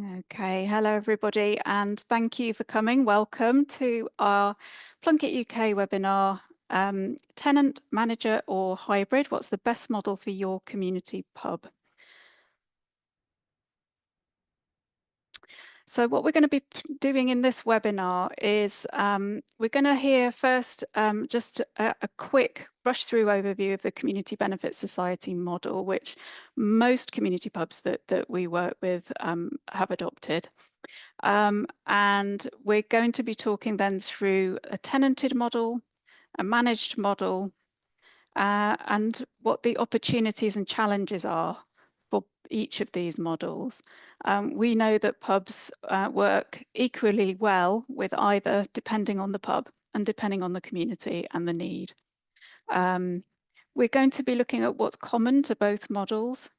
Okay, hello everybody, and thank you for coming. Welcome to our Plunkett UK webinar, Tenant, Manager or Hybrid, what's the best model for your community pub? So what we're going to be doing in this webinar is we're going to hear first just a quick brush through overview of the Community Benefit Society model, which most community pubs that we work with have adopted. And we're going to be talking then through a tenanted model, a managed model, and what the opportunities and challenges are for each of these models. We know that pubs work equally well with either, depending on the pub and depending on the community and the need. We're going to be looking at what's common to both models.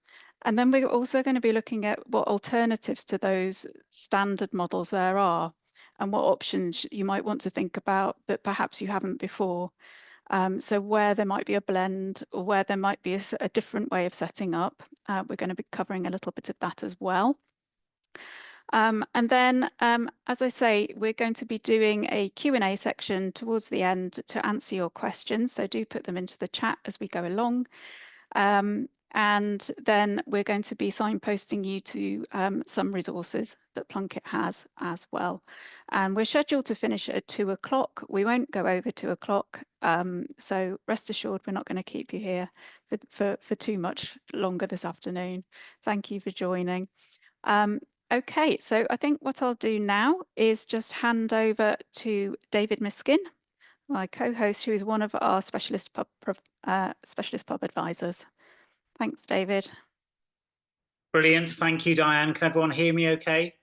And then we're also going to be looking at what alternatives to those standard models there are and what options you might want to think about that perhaps you haven't before. So where there might be a blend or where there might be a different way of setting up, we're going to be covering a little bit of that as well. And then, as I say, we're going to be doing a Q&A section towards the end to answer your questions. So do put them into the chat as we go along. And then we're going to be signposting you to some resources that Plunkett has as well. And we're scheduled to finish at 2 o'clock. We won't go over 2 o'clock. So rest assured, we're not going to keep you here for too much longer this afternoon. Thank you for joining. Okay, so I think what I'll do now is just hand over to David Miskin, my co-host, who is one of our specialist pub advisors. Thanks, David. Brilliant. Thank you, Diane. Can everyone hear me okay?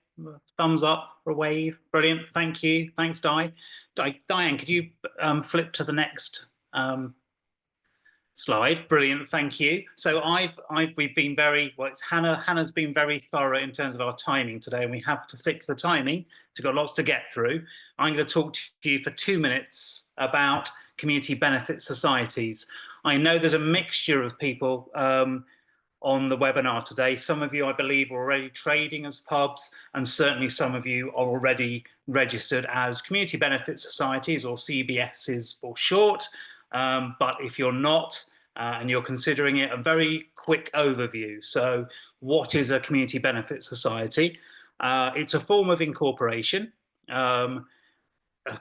Thumbs up or a wave. Brilliant. Thank you. Thanks, Diane, could you flip to the next slide? Brilliant. Thank you. So we've been very, well, it's Hannah's been very thorough in terms of our timing today, and we have to stick to the timing. We've got lots to get through. I'm going to talk to you for 2 minutes about community benefit societies. I know there's a mixture of people on the webinar today. Some of you, I believe, are already trading as pubs, and certainly some of you are already registered as community benefit societies, or CBSs for short. But if you're not, and you're considering it, a very quick overview. So what is a community benefit society? It's a form of incorporation. A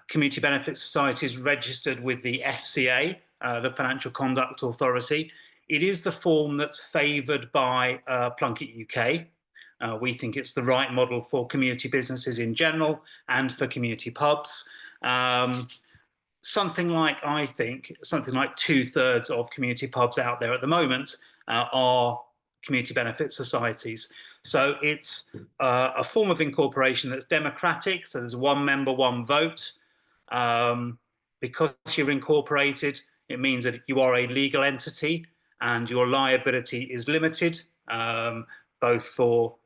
community benefit society is registered with the FCA, the Financial Conduct Authority. It is the form that's favoured by Plunkett UK. We think it's the right model for community businesses in general and for community pubs. Something like 2/3 of community pubs out there at the moment are community benefit societies. So it's a form of incorporation that's democratic. So there's one member, one vote. Because you're incorporated, it means that you are a legal entity and your liability is limited, both for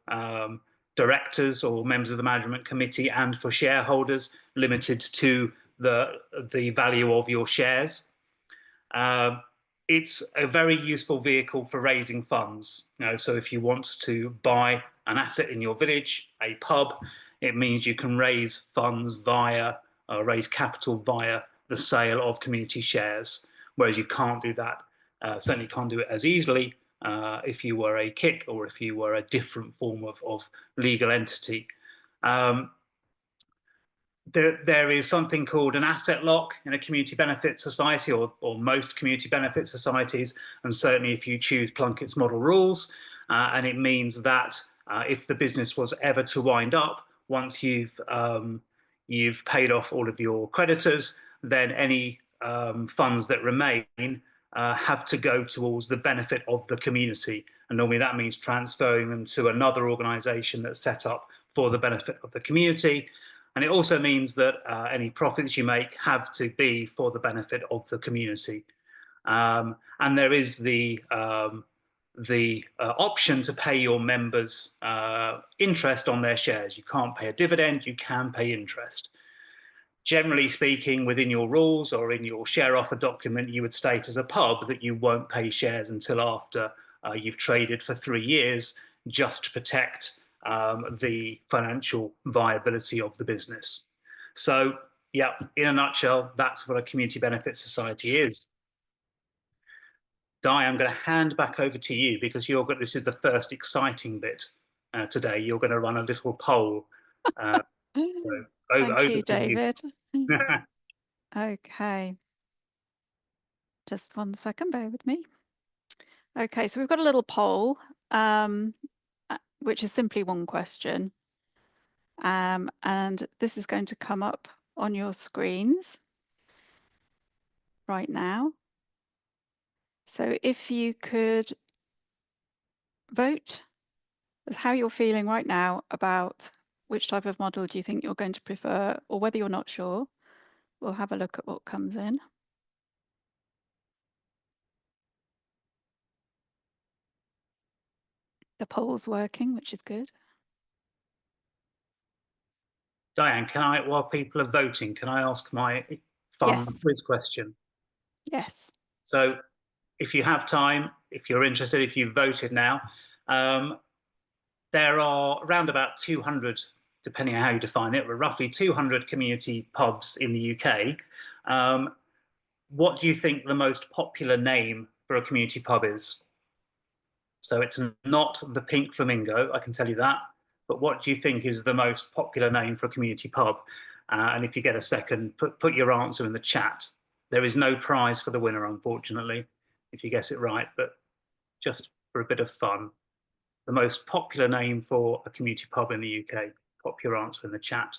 directors or members of the management committee and for shareholders, limited to the value of your shares. It's a very useful vehicle for raising funds. So if you want to buy an asset in your village, a pub, it means you can raise funds raise capital via the sale of community shares, whereas you can't do that. Certainly can't do it as easily if you were a KIC or if you were a different form of legal entity. There is something called an asset lock in a community benefit society, or most community benefit societies, and certainly if you choose Plunkett's model rules, and it means that if the business was ever to wind up, once you've paid off all of your creditors, then any funds that remain have to go towards the benefit of the community. And normally that means transferring them to another organisation that's set up for the benefit of the community. And it also means that any profits you make have to be for the benefit of the community. And there is the option to pay your members interest on their shares. You can't pay a dividend, you can pay interest. Generally speaking, within your rules or in your share offer document, you would state as a pub that you won't pay shares until after you've traded for 3 years, just to protect the financial viability of the business. So, yeah, in a nutshell, that's what a community benefit society is. Di, I'm going to hand back over to you because this is the first exciting bit today. You're going to run a little poll. So Thank over you, to you. David. Okay. Just 1 second, bear with me. Okay, so we've got a little poll, which is simply one question. And this is going to come up on your screens right now. So if you could vote as how you're feeling right now about which type of model do you think you're going to prefer, or whether you're not sure. We'll have a look at what comes in. The poll's working, which is good. Diane, while people are voting, can I ask my fun Yes. quiz question? Yes. So if you have time, if you're interested, if you've voted now, there are around about 200, depending on how you define it, but roughly 200 community pubs in the UK. What do you think the most popular name for a community pub is? So it's not the Pink Flamingo, I can tell you that. But what do you think is the most popular name for a community pub? And if you get a second, put your answer in the chat. There is no prize for the winner, unfortunately, if you guess it right, but just for a bit of fun. The most popular name for a community pub in the UK. Pop your answer in the chat.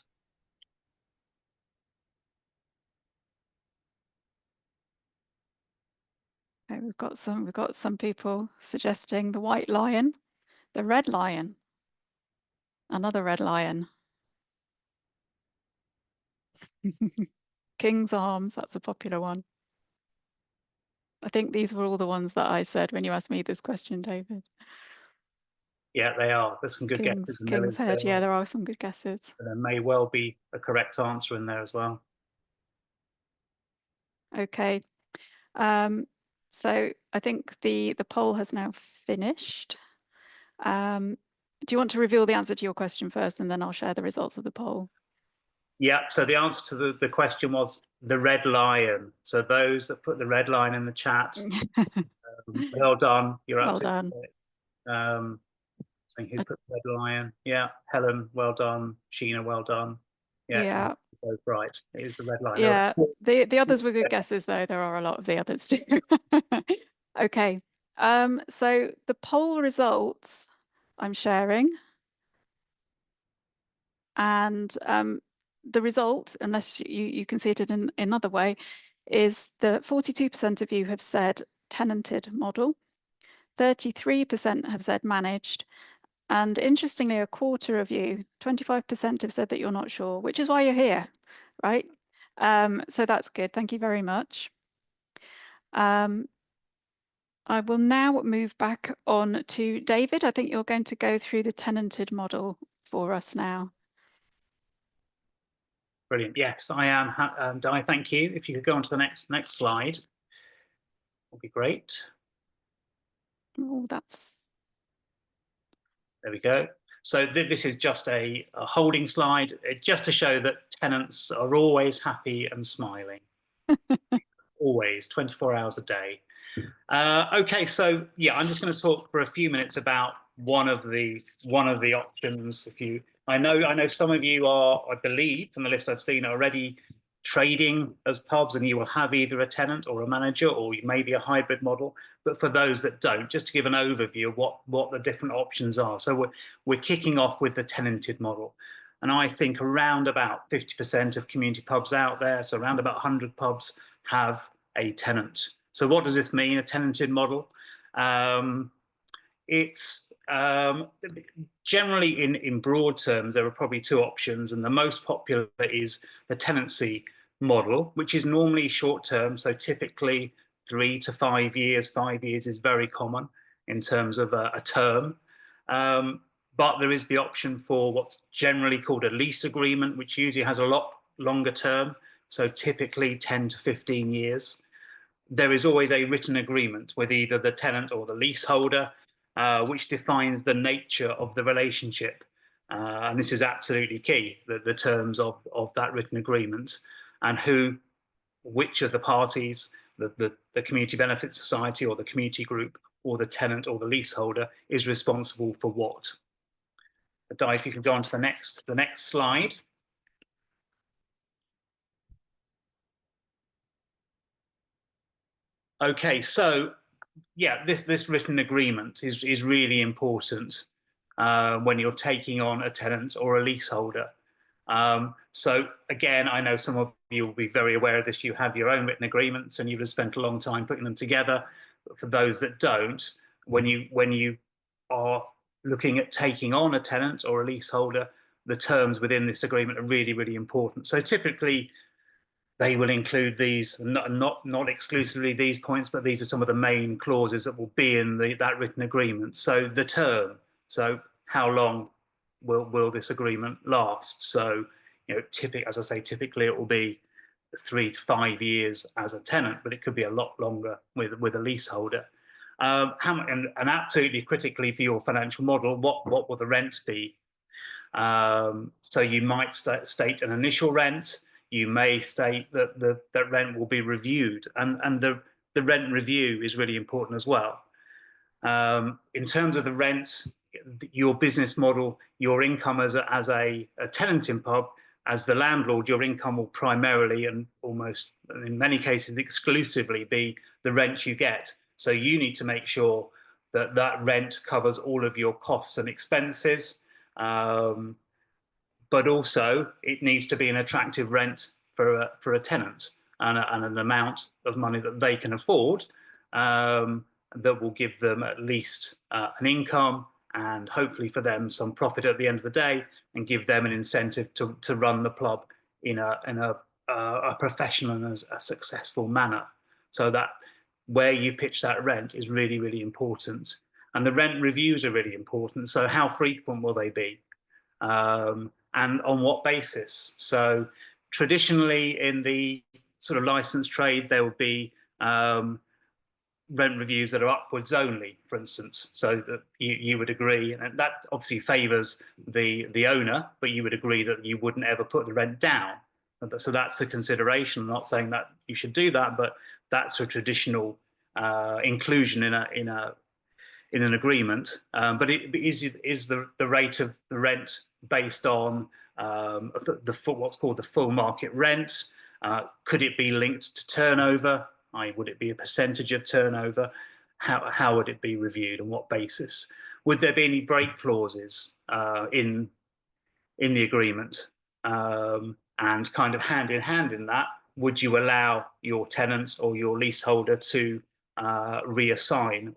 Okay, we've got some people suggesting the White Lion, the Red Lion, another Red Lion. King's Arms, that's a popular one. I think these were all the ones that I said when you asked me this question, David. Yeah, they are. There's some good guesses. King's Head, yeah, there are some good guesses. There may well be a correct answer in there as well. Okay, so I think the poll has now finished. Do you want to reveal the answer to your question first, and then I'll share the results of the poll? Yeah, so the answer to the question was the Red Lion. So those that put the red line in the chat, well done. You're well absolutely done. saying who put the Red Lion? Yeah, Helen, well done. Sheena, well done. Yeah, Yeah. both right. It is the Red Lion. Yeah, the others were good guesses, though. There are a lot of the others too. Okay, so the poll results I'm sharing, and the result, unless you can see it in another way, is that 42% of you have said tenanted model, 33% have said managed, and interestingly, a quarter of you, 25%, have said that you're not sure, which is why you're here, right? So that's good. Thank you very much. I will now move back on to David. I think you're going to go through the tenanted model for us now. Brilliant. Yes, I am. Di, thank you. If you could go on to the next slide, would be great. Oh, that's... There we go. So this is just a holding slide, just to show that tenants are always happy and smiling. Always, 24 hours a day. Okay, so yeah, I'm just going to talk for a few minutes about one of the options. I know some of you are, I believe, from the list I've seen, already trading as pubs, and you will have either a tenant or a manager, or maybe a hybrid model. But for those that don't, just to give an overview of what the different options are. So we're kicking off with the tenanted model. And I think around about 50% of community pubs out there, so around about 100 pubs, have a tenant. So what does this mean, a tenanted model? It's generally in broad terms, there are probably two options, and the most popular is the tenancy model, which is normally short term, so typically 3 to 5 years. 5 years is very common in terms of a term. But there is the option for what's generally called a lease agreement, which usually has a lot longer term, so typically 10 to 15 years. There is always a written agreement with either the tenant or the leaseholder, which defines the nature of the relationship. And this is absolutely key, the terms of that written agreement, and which of the parties, the community benefit society or the community group or the tenant or the leaseholder, is responsible for what. Di, if you could go on to the next slide. Okay, so yeah, this written agreement is really important when you're taking on a tenant or a leaseholder. So again, I know some of you will be very aware of this. You have your own written agreements, and you've spent a long time putting them together. But for those that don't, when you are looking at taking on a tenant or a leaseholder, the terms within this agreement are really, really important. So typically, they will include these, not exclusively these points, but these are some of the main clauses that will be in that written agreement. So the term, so how long will this agreement last? So, as I say, typically it will be 3 to 5 years as a tenant, but it could be a lot longer with a leaseholder. And absolutely critically for your financial model, what will the rent be? So you might state an initial rent. You may state that that rent will be reviewed, and the rent review is really important as well. In terms of the rent, your business model, your income as a tenanting pub, as the landlord, your income will primarily and almost in many cases exclusively be the rent you get. So you need to make sure that that rent covers all of your costs and expenses. But also it needs to be an attractive rent for a tenant, and an amount of money that they can afford, that will give them at least an income, and hopefully for them some profit at the end of the day, and give them an incentive to run the club in a professional and a successful manner. So that where you pitch that rent is really, really important. And the rent reviews are really important. So how frequent will they be? And on what basis? So traditionally in the sort of licensed trade, there would be rent reviews that are upwards only, for instance, so that you would agree, and that obviously favours the owner, but you would agree that you wouldn't ever put the rent down. So that's a consideration. I'm not saying that you should do that, but that's a traditional inclusion in an agreement. But is the rate of the rent based on what's called the full market rent? Could it be linked to turnover? Would it be a percentage of turnover? How would it be reviewed? On what basis? Would there be any break clauses in the agreement? And kind of hand in hand in that, would you allow your tenant or your leaseholder to reassign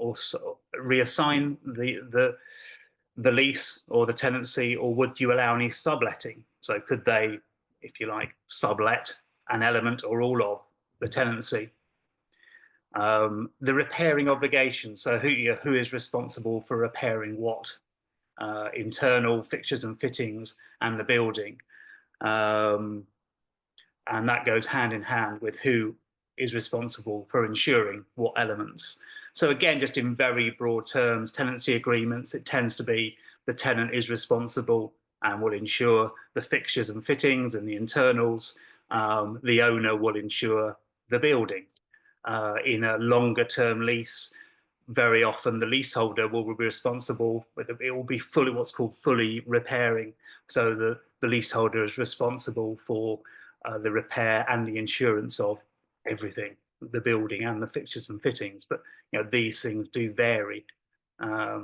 the lease or the tenancy, or would you allow any subletting? So could they, if you like, sublet an element or all of the tenancy? The repairing obligation. So who is responsible for repairing what? Internal fixtures and fittings and the building. And that goes hand in hand with who is responsible for ensuring what elements. So again, just in very broad terms, tenancy agreements, it tends to be the tenant is responsible and will ensure the fixtures and fittings and the internals. The owner will ensure the building. In a longer term lease, very often the leaseholder will be responsible, but it will be fully what's called fully repairing. So the leaseholder is responsible for the repair and the insurance of everything, the building and the fixtures and fittings. But these things do vary. A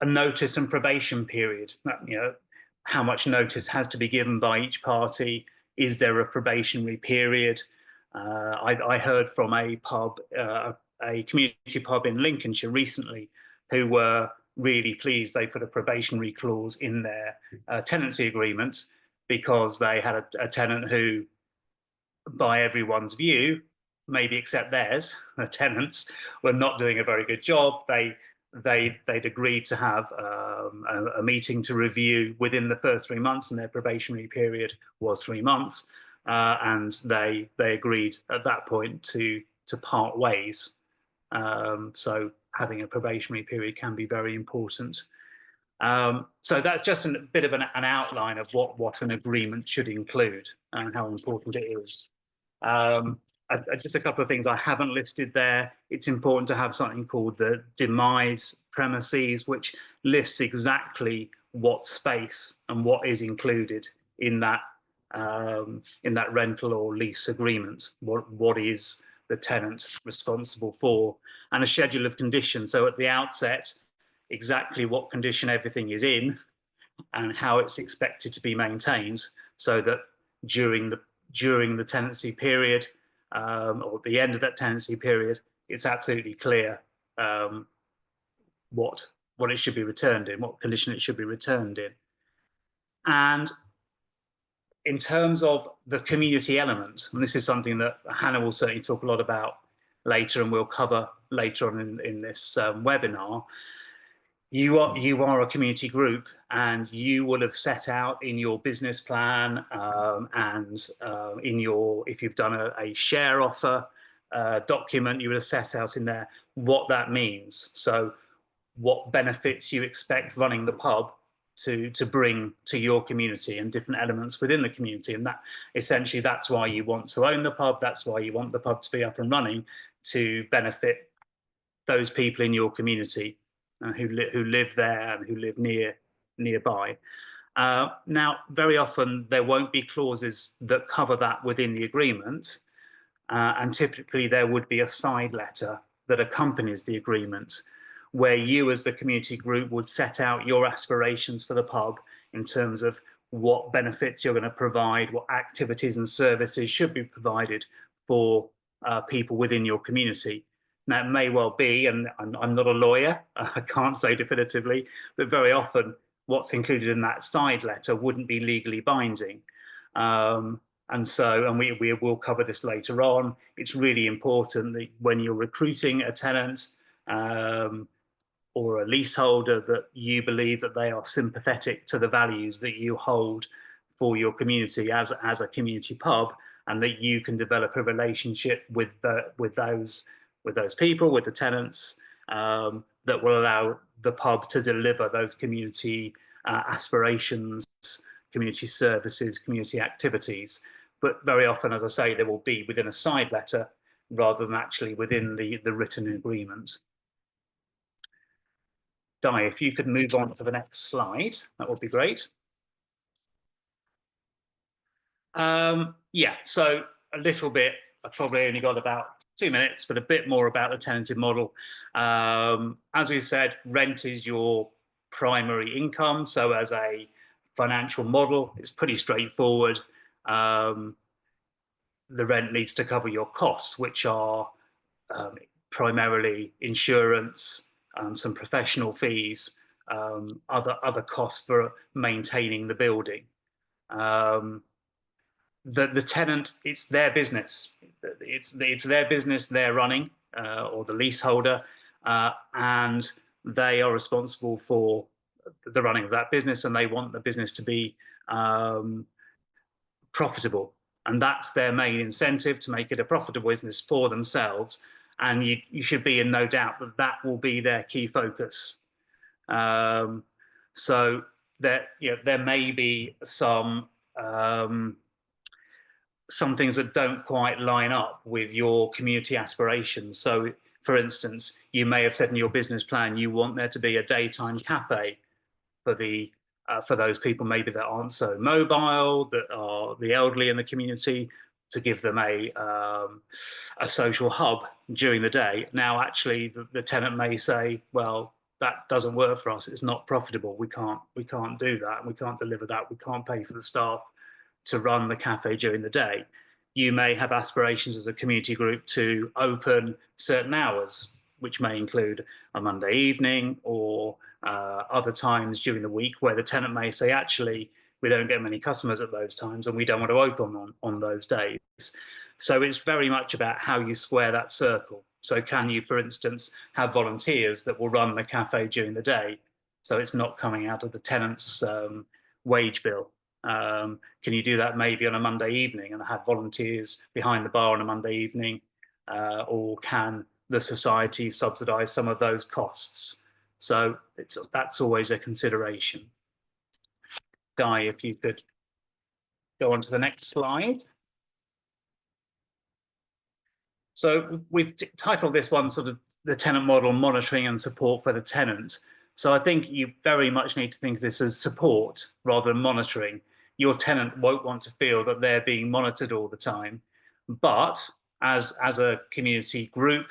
notice and probation period. How much notice has to be given by each party? Is there a probationary period? I heard from a pub, a community pub in Lincolnshire recently, who were really pleased they put a probationary clause in their tenancy agreement, because they had a tenant who, by everyone's view, maybe except theirs, the tenants, were not doing a very good job. They'd agreed to have a meeting to review within the first 3 months, and their probationary period was 3 months. And they agreed at that point to part ways. So having a probationary period can be very important. So that's just a bit of an outline of what an agreement should include and how important it is. Just a couple of things I haven't listed there. It's important to have something called the demise premises, which lists exactly what space and what is included in that rental or lease agreement. What is the tenant responsible for, and a schedule of conditions. So at the outset, exactly what condition everything is in and how it's expected to be maintained, so that during the tenancy period, or at the end of that tenancy period, it's absolutely clear what it should be returned in, what condition it should be returned in. And in terms of the community element, and this is something that Hannah will certainly talk a lot about later, and we'll cover later on in this webinar. You are a community group, and you will have set out in your business plan and if you've done a share offer document, you would have set out in there what that means. So what benefits you expect running the pub to bring to your community and different elements within the community. And that essentially, that's why you want to own the pub. That's why you want the pub to be up and running, to benefit those people in your community who live there and who live nearby. Now, very often there won't be clauses that cover that within the agreement, and typically there would be a side letter that accompanies the agreement, where you as the community group would set out your aspirations for the pub in terms of what benefits you're going to provide, what activities and services should be provided for people within your community. Now, it may well be, and I'm not a lawyer, I can't say definitively, but very often what's included in that side letter wouldn't be legally binding. And we will cover this later on. It's really important that when you're recruiting a tenant or a leaseholder, that you believe that they are sympathetic to the values that you hold for your community as a community pub, and that you can develop a relationship with those people, with the tenants, that will allow the pub to deliver those community aspirations, community services, community activities. But very often, as I say, they will be within a side letter rather than actually within the written agreement. Di, if you could move on to the next slide, that would be great. Yeah, so a little bit, I've probably only got about 2 minutes, but a bit more about the tenanted model. As we said, rent is your primary income. So as a financial model, it's pretty straightforward. The rent needs to cover your costs, which are primarily insurance, some professional fees, other costs for maintaining the building. The tenant, it's their business. It's their business they're running, or the leaseholder, and they are responsible for the running of that business, and they want the business to be profitable. And that's their main incentive, to make it a profitable business for themselves. And you should be in no doubt that that will be their key focus. So there may be some things that don't quite line up with your community aspirations. So, for instance, you may have said in your business plan you want there to be a daytime cafe for those people maybe that aren't so mobile, that are the elderly in the community, to give them a social hub during the day. Now, actually, the tenant may say, well, that doesn't work for us. It's not profitable. We can't do that, and we can't deliver that. We can't pay for the staff to run the cafe during the day. You may have aspirations as a community group to open certain hours, which may include a Monday evening or other times during the week, where the tenant may say, actually, we don't get many customers at those times and we don't want to open on those days. So it's very much about how you square that circle. So can you, for instance, have volunteers that will run the cafe during the day, so it's not coming out of the tenant's wage bill? Can you do that maybe on a Monday evening and have volunteers behind the bar on a Monday evening? Or can the society subsidise some of those costs? So that's always a consideration. Guy, if you could go on to the next slide. So we've titled this one sort of the tenant model, monitoring and support for the tenant. So I think you very much need to think of this as support rather than monitoring. Your tenant won't want to feel that they're being monitored all the time, but as a community group,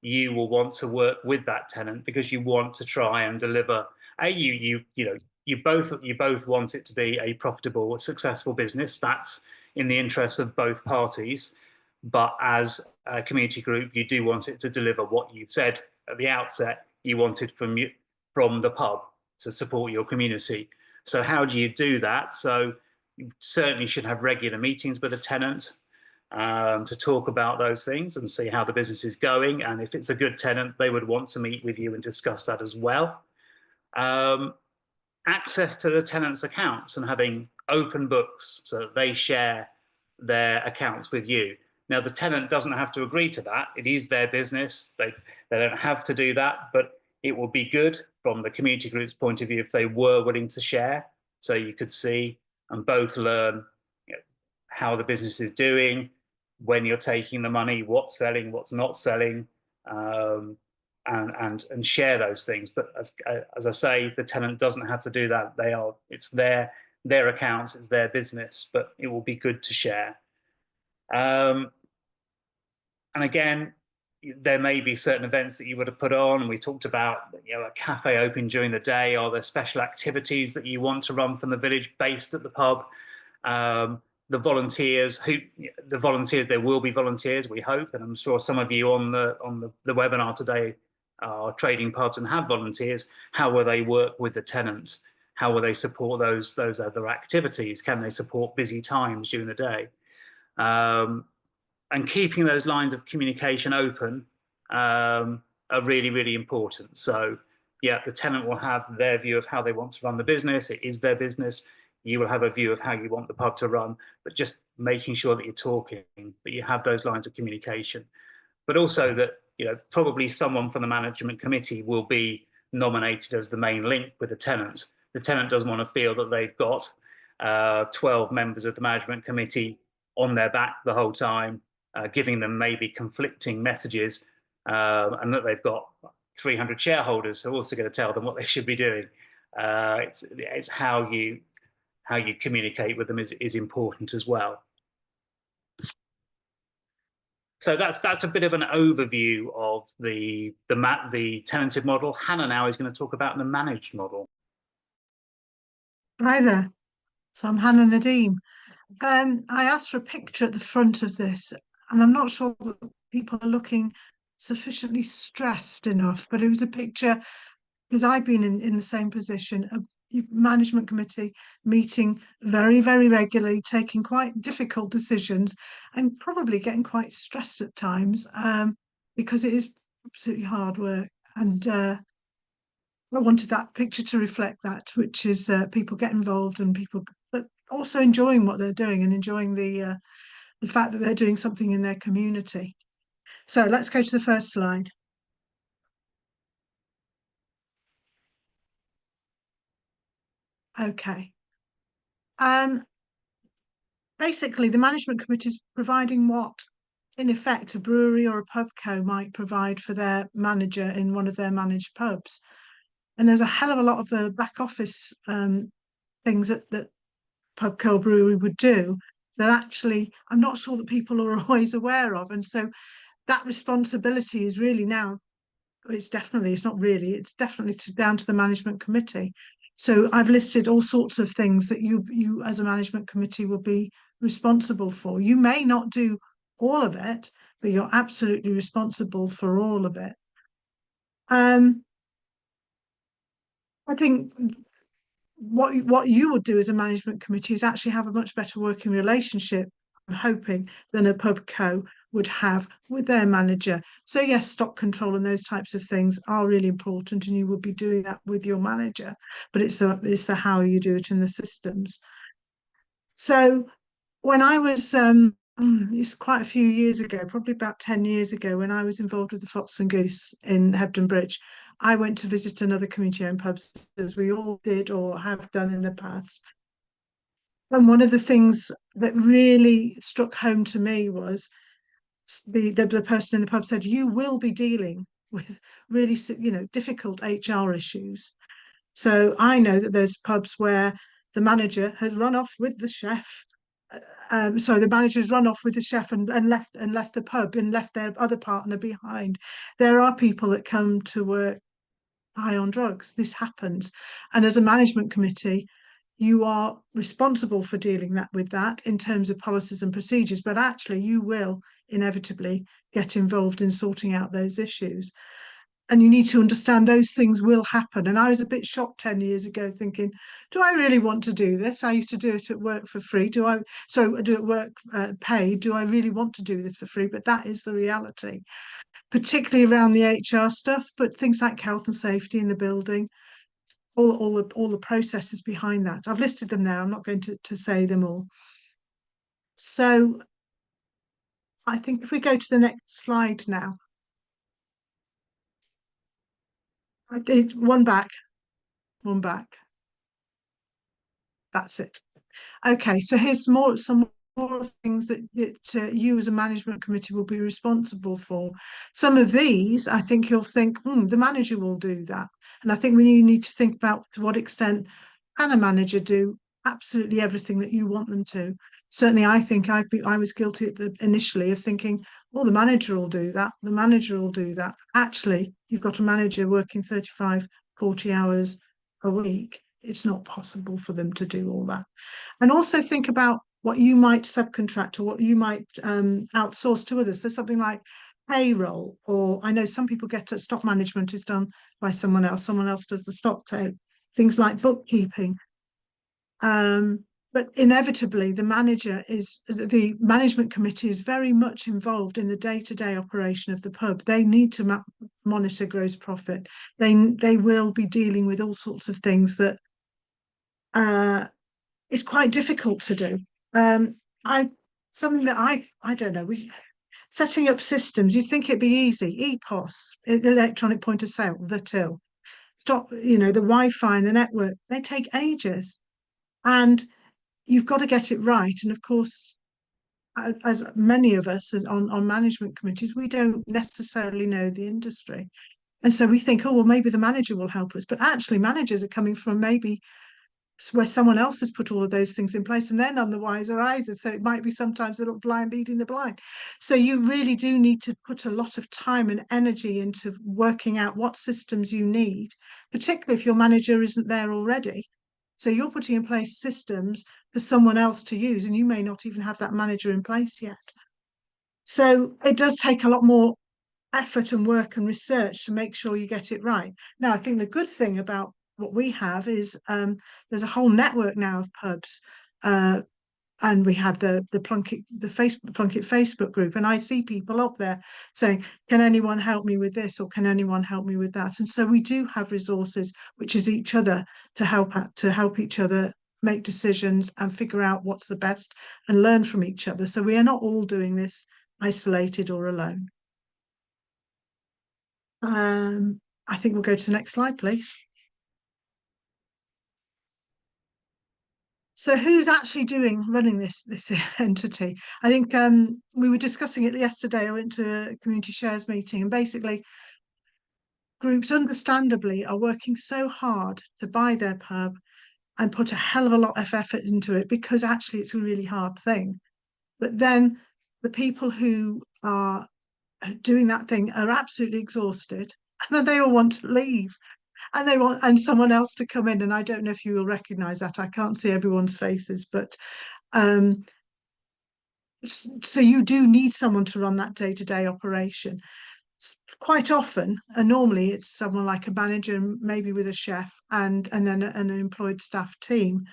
you will want to work with that tenant because you want to try and deliver. You both want it to be a profitable, successful business. That's in the interest of both parties. But as a community group, you do want it to deliver what you said at the outset you wanted from the pub to support your community. So how do you do that? So you certainly should have regular meetings with a tenant to talk about those things and see how the business is going. And if it's a good tenant, they would want to meet with you and discuss that as well. Access to the tenant's accounts and having open books so that they share their accounts with you. Now, the tenant doesn't have to agree to that. It is their business. They don't have to do that, but it would be good from the community group's point of view if they were willing to share, so you could see and both learn, how the business is doing, when you're taking the money, what's selling, what's not selling, and share those things. But as I say, the tenant doesn't have to do that. It's their accounts, it's their business, but it will be good to share. And again, there may be certain events that you would have put on. We talked about, a cafe open during the day. Are there special activities that you want to run from the village based at the pub? The volunteers, there will be volunteers, we hope, and I'm sure some of you on the webinar today are trading pubs and have volunteers. How will they work with the tenant? How will they support those other activities? Can they support busy times during the day? And keeping those lines of communication open are really, really important. So, the tenant will have their view of how they want to run the business. It is their business. You will have a view of how you want the pub to run, but just making sure that you're talking, that you have those lines of communication. But also that, probably someone from the management committee will be nominated as the main link with the tenant. The tenant doesn't want to feel that they've got 12 members of the management committee on their back the whole time, giving them maybe conflicting messages, and that they've got 300 shareholders who are also going to tell them what they should be doing. It's how you communicate with them is important as well. So that's a bit of an overview of the tenanted model. Hannah now is going to talk about the managed model. Hi there. So I'm Hannah Nadeem. I asked for a picture at the front of this, and I'm not sure that people are looking sufficiently stressed enough, but it was a picture because I've been in the same position, a management committee meeting very, very regularly, taking quite difficult decisions and probably getting quite stressed at times because it is absolutely hard work. And I wanted that picture to reflect that, which is people get involved and people, but also enjoying what they're doing and enjoying the fact that they're doing something in their community. So let's go to the first slide. Okay. Basically, the management committee is providing what, in effect, a brewery or a pub co might provide for their manager in one of their managed pubs. And there's a hell of a lot of the back office things that pub co brewery would do that actually I'm not sure that people are always aware of. And so that responsibility is really now, it's definitely down to the management committee. So I've listed all sorts of things that you as a management committee will be responsible for. You may not do all of it, but you're absolutely responsible for all of it. I think what you would do as a management committee is actually have a much better working relationship, I'm hoping, than a pub co would have with their manager. So yes, stock control and those types of things are really important, and you will be doing that with your manager, but it's the how you do it in the systems. So when I was it's quite a few years ago, probably about 10 years ago, when I was involved with the Fox and Goose in Hebden Bridge, I went to visit another community-owned pub, as we all did or have done in the past. And one of the things that really struck home to me was the person in the pub said, you will be dealing with really, difficult HR issues. So I know that there's pubs where the manager has run off with the chef. The manager's run off with the chef and left the pub and left their other partner behind. There are people that come to work high on drugs. This happens. And as a management committee, you are responsible for dealing with that in terms of policies and procedures, but actually you will inevitably get involved in sorting out those issues. And you need to understand those things will happen. And I was a bit shocked 10 years ago thinking, do I really want to do this? I used to do it at work for free. Do I do it at work paid? Do I really want to do this for free? But that is the reality, particularly around the HR stuff, but things like health and safety in the building, all the processes behind that. I've listed them there. I'm not going to say them all. So I think if we go to the next slide now. I did one back. That's it. Okay, so here's some more things that you as a management committee will be responsible for. Some of these, I think you'll think, the manager will do that. And I think we need to think about to what extent can a manager do absolutely everything that you want them to. Certainly, I think I was guilty initially of thinking, the manager will do that. The manager will do that. Actually, you've got a manager working 35, 40 hours a week. It's not possible for them to do all that. And also think about what you might subcontract or what you might outsource to others. So something like payroll, or I know some people get stock management is done by someone else. Someone else does the stock take. Things like bookkeeping. But inevitably, the management committee is very much involved in the day-to-day operation of the pub. They need to monitor gross profit. They will be dealing with all sorts of things that is quite difficult to do. Something that I don't know. Setting up systems. You'd think it'd be easy. EPOS, electronic point of sale, the till. The Wi-Fi and the network. They take ages, and you've got to get it right. And of course, as many of us on management committees, we don't necessarily know the industry. And so we think, maybe the manager will help us. But actually, managers are coming from maybe where someone else has put all of those things in place and they're none the wiser either. So it might be sometimes a little blind leading the blind. So you really do need to put a lot of time and energy into working out what systems you need, particularly if your manager isn't there already. So you're putting in place systems for someone else to use, and you may not even have that manager in place yet. So it does take a lot more effort and work and research to make sure you get it right. Now, I think the good thing about what we have is there's a whole network now of pubs, and we have the Plunkett Facebook group, and I see people up there saying, can anyone help me with this, or can anyone help me with that? And so we do have resources, which is each other to help each other make decisions and figure out what's the best and learn from each other. So we are not all doing this isolated or alone. I think we'll go to the next slide, please. So who's actually running this entity? I think we were discussing it yesterday. I went to a community shares meeting, and basically groups understandably are working so hard to buy their pub and put a hell of a lot of effort into it, because actually it's a really hard thing. But then the people who are doing that thing are absolutely exhausted, and then they all want to leave. And they want someone else to come in. And I don't know if you will recognise that. I can't see everyone's faces, but so you do need someone to run that day-to-day operation. Quite often, and normally it's someone like a manager, maybe with a chef, and then an employed staff team.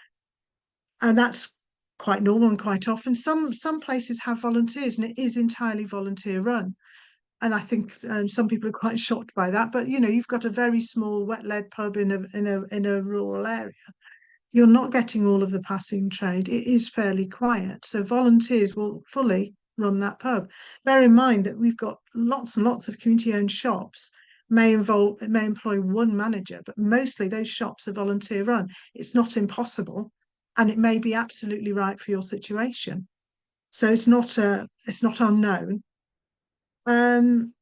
And that's quite normal and quite often. Some places have volunteers, and it is entirely volunteer run. And I think some people are quite shocked by that. But you've got a very small wet-led pub in a rural area. You're not getting all of the passing trade. It is fairly quiet. So volunteers will fully run that pub. Bear in mind that we've got lots and lots of community-owned shops may employ one manager, but mostly those shops are volunteer run. It's not impossible, and it may be absolutely right for your situation. So it's not unknown. And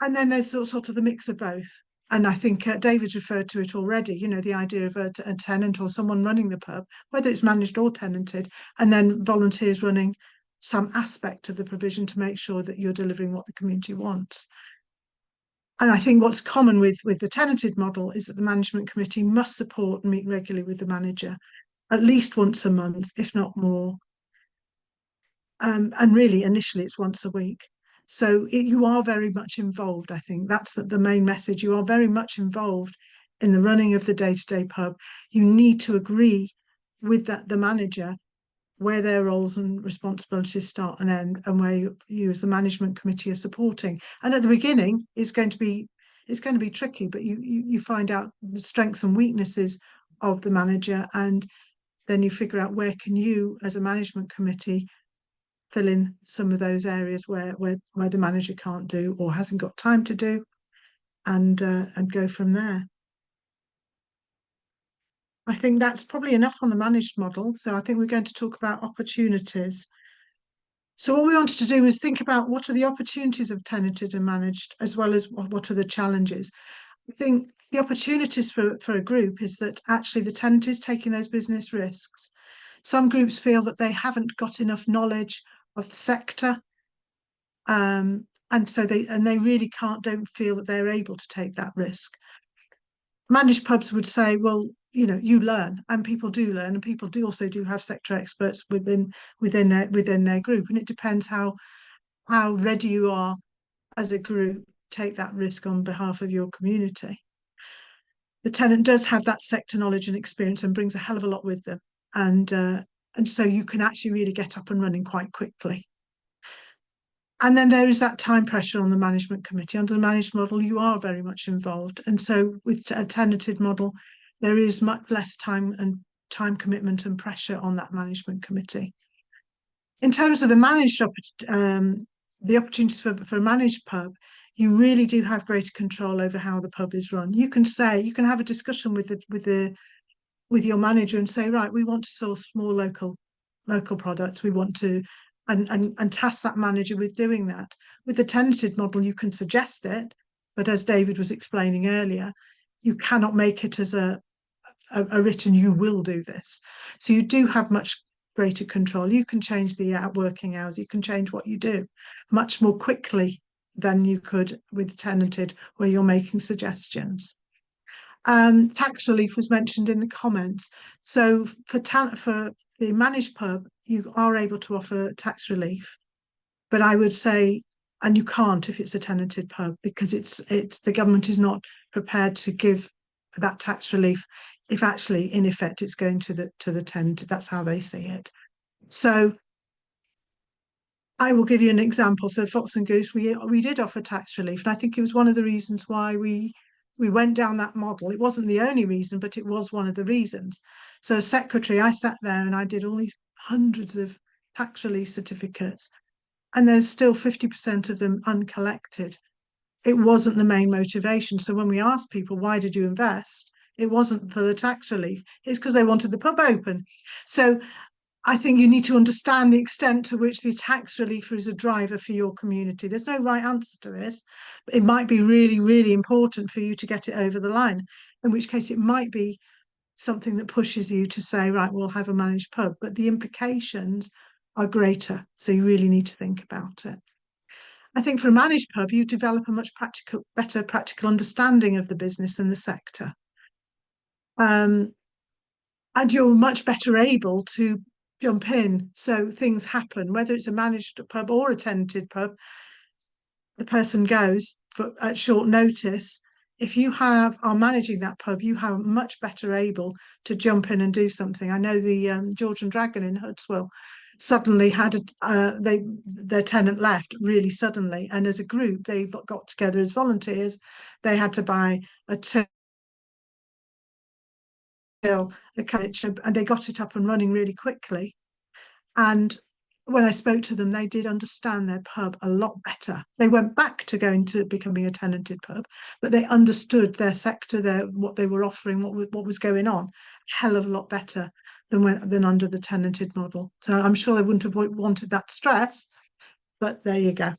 then there's sort of the mix of both. And I think David's referred to it already, you know, the idea of a tenant or someone running the pub, whether it's managed or tenanted, and then volunteers running some aspect of the provision to make sure that you're delivering what the community wants. And I think what's common with the tenanted model is that the management committee must support and meet regularly with the manager, at least once a month, if not more. And really, initially, it's once a week. So you are very much involved, I think. That's the main message. You are very much involved in the running of the day-to-day pub. You need to agree with the manager where their roles and responsibilities start and end, and where you as the management committee are supporting. And at the beginning, it's going to be tricky, but you find out the strengths and weaknesses of the manager, and then you figure out where can you, as a management committee, fill in some of those areas where the manager can't do or hasn't got time to do, and go from there. I think that's probably enough on the managed model. So I think we're going to talk about opportunities. So what we wanted to do is think about what are the opportunities of tenanted and managed, as well as what are the challenges. I think the opportunities for a group is that actually the tenant is taking those business risks. Some groups feel that they haven't got enough knowledge of the sector, and so they really don't feel that they're able to take that risk. Managed pubs would say, well, you know, you learn, and people do learn, and people do also have sector experts within their group, and it depends how ready you are as a group take that risk on behalf of your community. The tenant does have that sector knowledge and experience and brings a hell of a lot with them, and so you can actually really get up and running quite quickly. And then there is that time pressure on the management committee. Under the managed model, you are very much involved. And so with a tenanted model, there is much less time commitment and pressure on that management committee. In terms of the managed the opportunities for a managed pub, you really do have greater control over how the pub is run. You can have a discussion with your manager and say, right, we want to source more local products. We want to and task that manager with doing that. With the tenanted model, you can suggest it, but as David was explaining earlier, you cannot make it as a written, you will do this. So you do have much greater control. You can change the working hours, you can change what you do much more quickly than you could with tenanted, where you're making suggestions. Tax relief was mentioned in the comments. So for the managed pub, you are able to offer tax relief, but I would say, and you can't if it's a tenanted pub, because it's the government is not prepared to give that tax relief if actually in effect it's going to the tenant. That's how they see it. So I will give you an example. So Fox and Goose, we did offer tax relief, and I think it was one of the reasons why we went down that model. It wasn't the only reason, but it was one of the reasons. So as secretary, I sat there and I did all these hundreds of tax relief certificates, and there's still 50% of them uncollected. It wasn't the main motivation. So when we asked people, why did you invest? It wasn't for the tax relief. It's because they wanted the pub open. So I think you need to understand the extent to which the tax relief is a driver for your community. There's no right answer to this. It might be really, really important for you to get it over the line, in which case it might be something that pushes you to say, right, we'll have a managed pub, but the implications are greater. So you really need to think about it. I think for a managed pub, you develop a much better practical understanding of the business and the sector. And you're much better able to jump in. So things happen, whether it's a managed pub or a tenanted pub, the person goes at short notice. If you are managing that pub, you are much better able to jump in and do something. I know the George and Dragon in Hudswell suddenly had their tenant left really suddenly, and as a group they got together as volunteers. They had to buy a coach, and they got it up and running really quickly. And when I spoke to them, they did understand their pub a lot better. They went back to going to becoming a tenanted pub, but they understood their sector, what they were offering, what was going on, hell of a lot better than under the tenanted model. So I'm sure they wouldn't have wanted that stress, but there you go.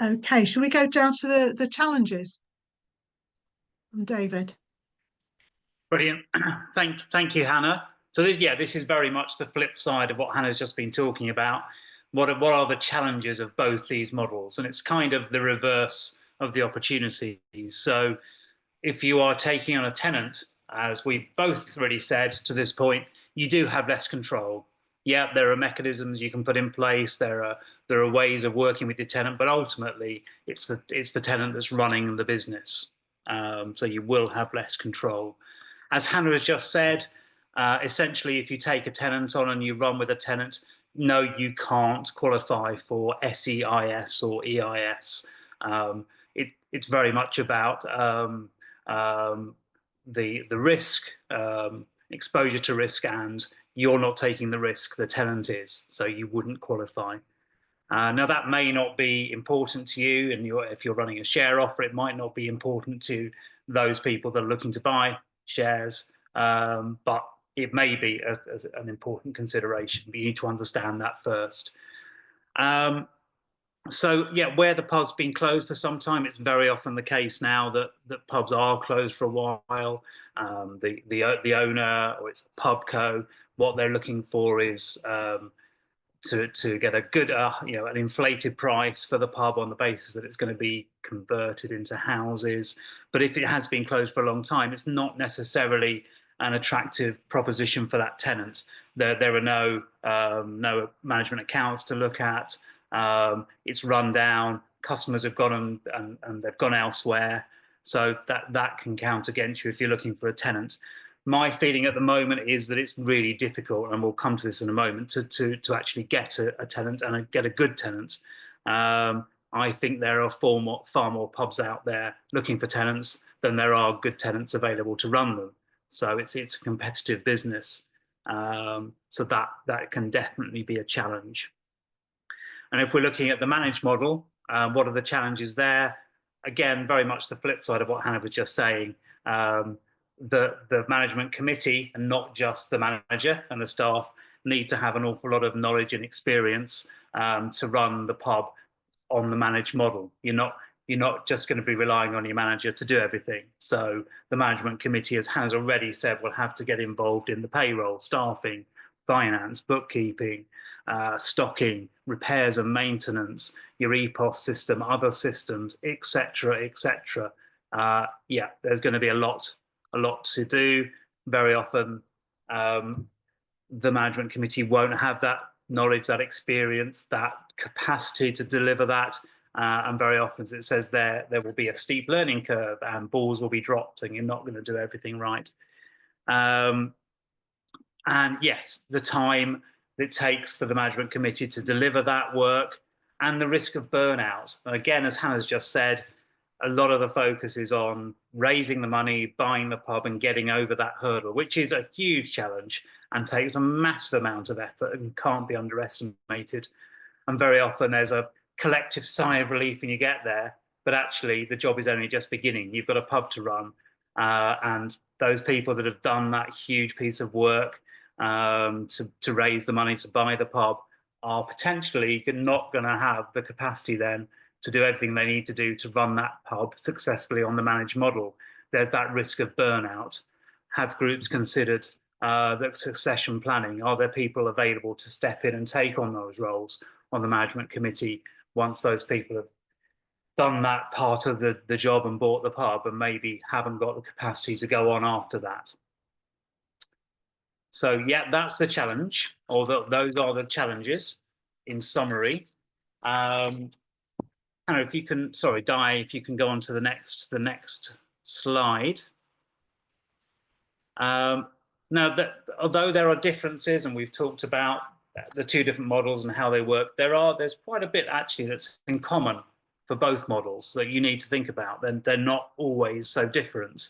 Okay, shall we go down to the challenges? David. Brilliant. Thank you, Hannah. So this is very much the flip side of what Hannah's just been talking about. What are the challenges of both these models? And it's kind of the reverse of the opportunities. So if you are taking on a tenant, as we've both already said to this point, you do have less control. Yeah, there are mechanisms you can put in place. There are ways of working with the tenant, but ultimately it's the tenant that's running the business. So you will have less control. As Hannah has just said, essentially, if you take a tenant on and you run with a tenant, no, you can't qualify for SEIS or EIS. It's very much about the risk, exposure to risk, and you're not taking the risk, the tenant is, so you wouldn't qualify. Now, that may not be important to you, and if you're running a share offer, it might not be important to those people that are looking to buy shares, but it may be as an important consideration. But you need to understand that first. So yeah, where the pub's been closed for some time, it's very often the case now that pubs are closed for a while. The owner, or it's a pub co, what they're looking for is to get a good, an inflated price for the pub on the basis that it's going to be converted into houses. But if it has been closed for a long time, it's not necessarily an attractive proposition for that tenant. There are no management accounts to look at. It's run down. Customers have gone and they've gone elsewhere. So that can count against you if you're looking for a tenant. My feeling at the moment is that it's really difficult, and we'll come to this in a moment, to actually get a tenant and get a good tenant. I think there are far more pubs out there looking for tenants than there are good tenants available to run them. So it's a competitive business. So that can definitely be a challenge. And if we're looking at the managed model, what are the challenges there? Again, very much the flip side of what Hannah was just saying. The management committee, and not just the manager and the staff, need to have an awful lot of knowledge and experience to run the pub on the managed model. You're not just going to be relying on your manager to do everything. So the management committee, as Hannah's already said, will have to get involved in the payroll, staffing, finance, bookkeeping, stocking, repairs and maintenance, your EPOS system, other systems, etc., etc. Yeah, there's going to be a lot to do. Very often, the management committee won't have that knowledge, that experience, that capacity to deliver that. And very often, as it says there will be a steep learning curve and balls will be dropped and you're not going to do everything right. And yes, the time it takes for the management committee to deliver that work and the risk of burnout. And again, as Hannah's just said, a lot of the focus is on raising the money, buying the pub and getting over that hurdle, which is a huge challenge and takes a massive amount of effort and can't be underestimated. And very often there's a collective sigh of relief when you get there, but actually the job is only just beginning. You've got a pub to run, and those people that have done that huge piece of work to raise the money to buy the pub are potentially not going to have the capacity then to do everything they need to do to run that pub successfully on the managed model. There's that risk of burnout. Have groups considered the succession planning? Are there people available to step in and take on those roles on the management committee once those people have done that part of the job and bought the pub and maybe haven't got the capacity to go on after that? So yeah, that's the challenge, or those are the challenges in summary. Hannah, if you can, sorry, Di, if you can go on to the next slide. Now, although there are differences, and we've talked about the two different models and how they work, there's quite a bit actually that's in common for both models that you need to think about. Then they're not always so different.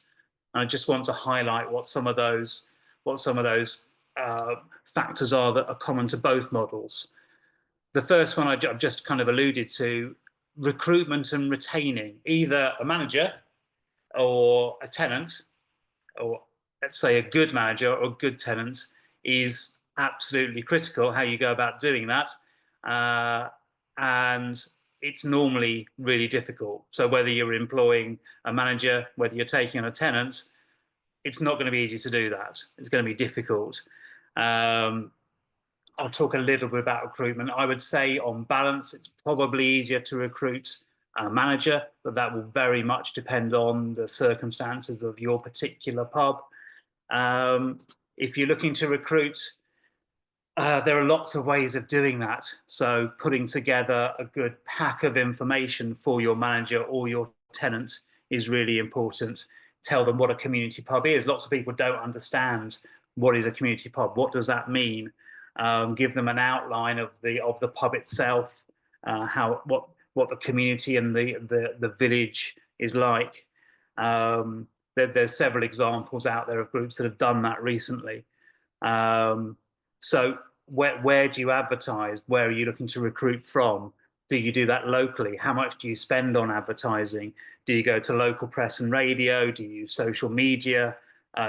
And I just want to highlight what some of those factors are that are common to both models. The first one I've just kind of alluded to, recruitment and retaining either a manager or a tenant, or let's say a good manager or a good tenant, is absolutely critical. How you go about doing that, and it's normally really difficult. So whether you're employing a manager, whether you're taking on a tenant, it's not going to be easy to do that. It's going to be difficult. I'll talk a little bit about recruitment. I would say on balance, it's probably easier to recruit a manager, but that will very much depend on the circumstances of your particular pub. If you're looking to recruit, there are lots of ways of doing that. So putting together a good pack of information for your manager or your tenant is really important. Tell them what a community pub is. Lots of people don't understand what is a community pub. What does that mean? Give them an outline of the pub itself, what the community and the village is like. There's several examples out there of groups that have done that recently. So where do you advertise? Where are you looking to recruit from? Do you do that locally? How much do you spend on advertising? Do you go to local press and radio? Do you use social media?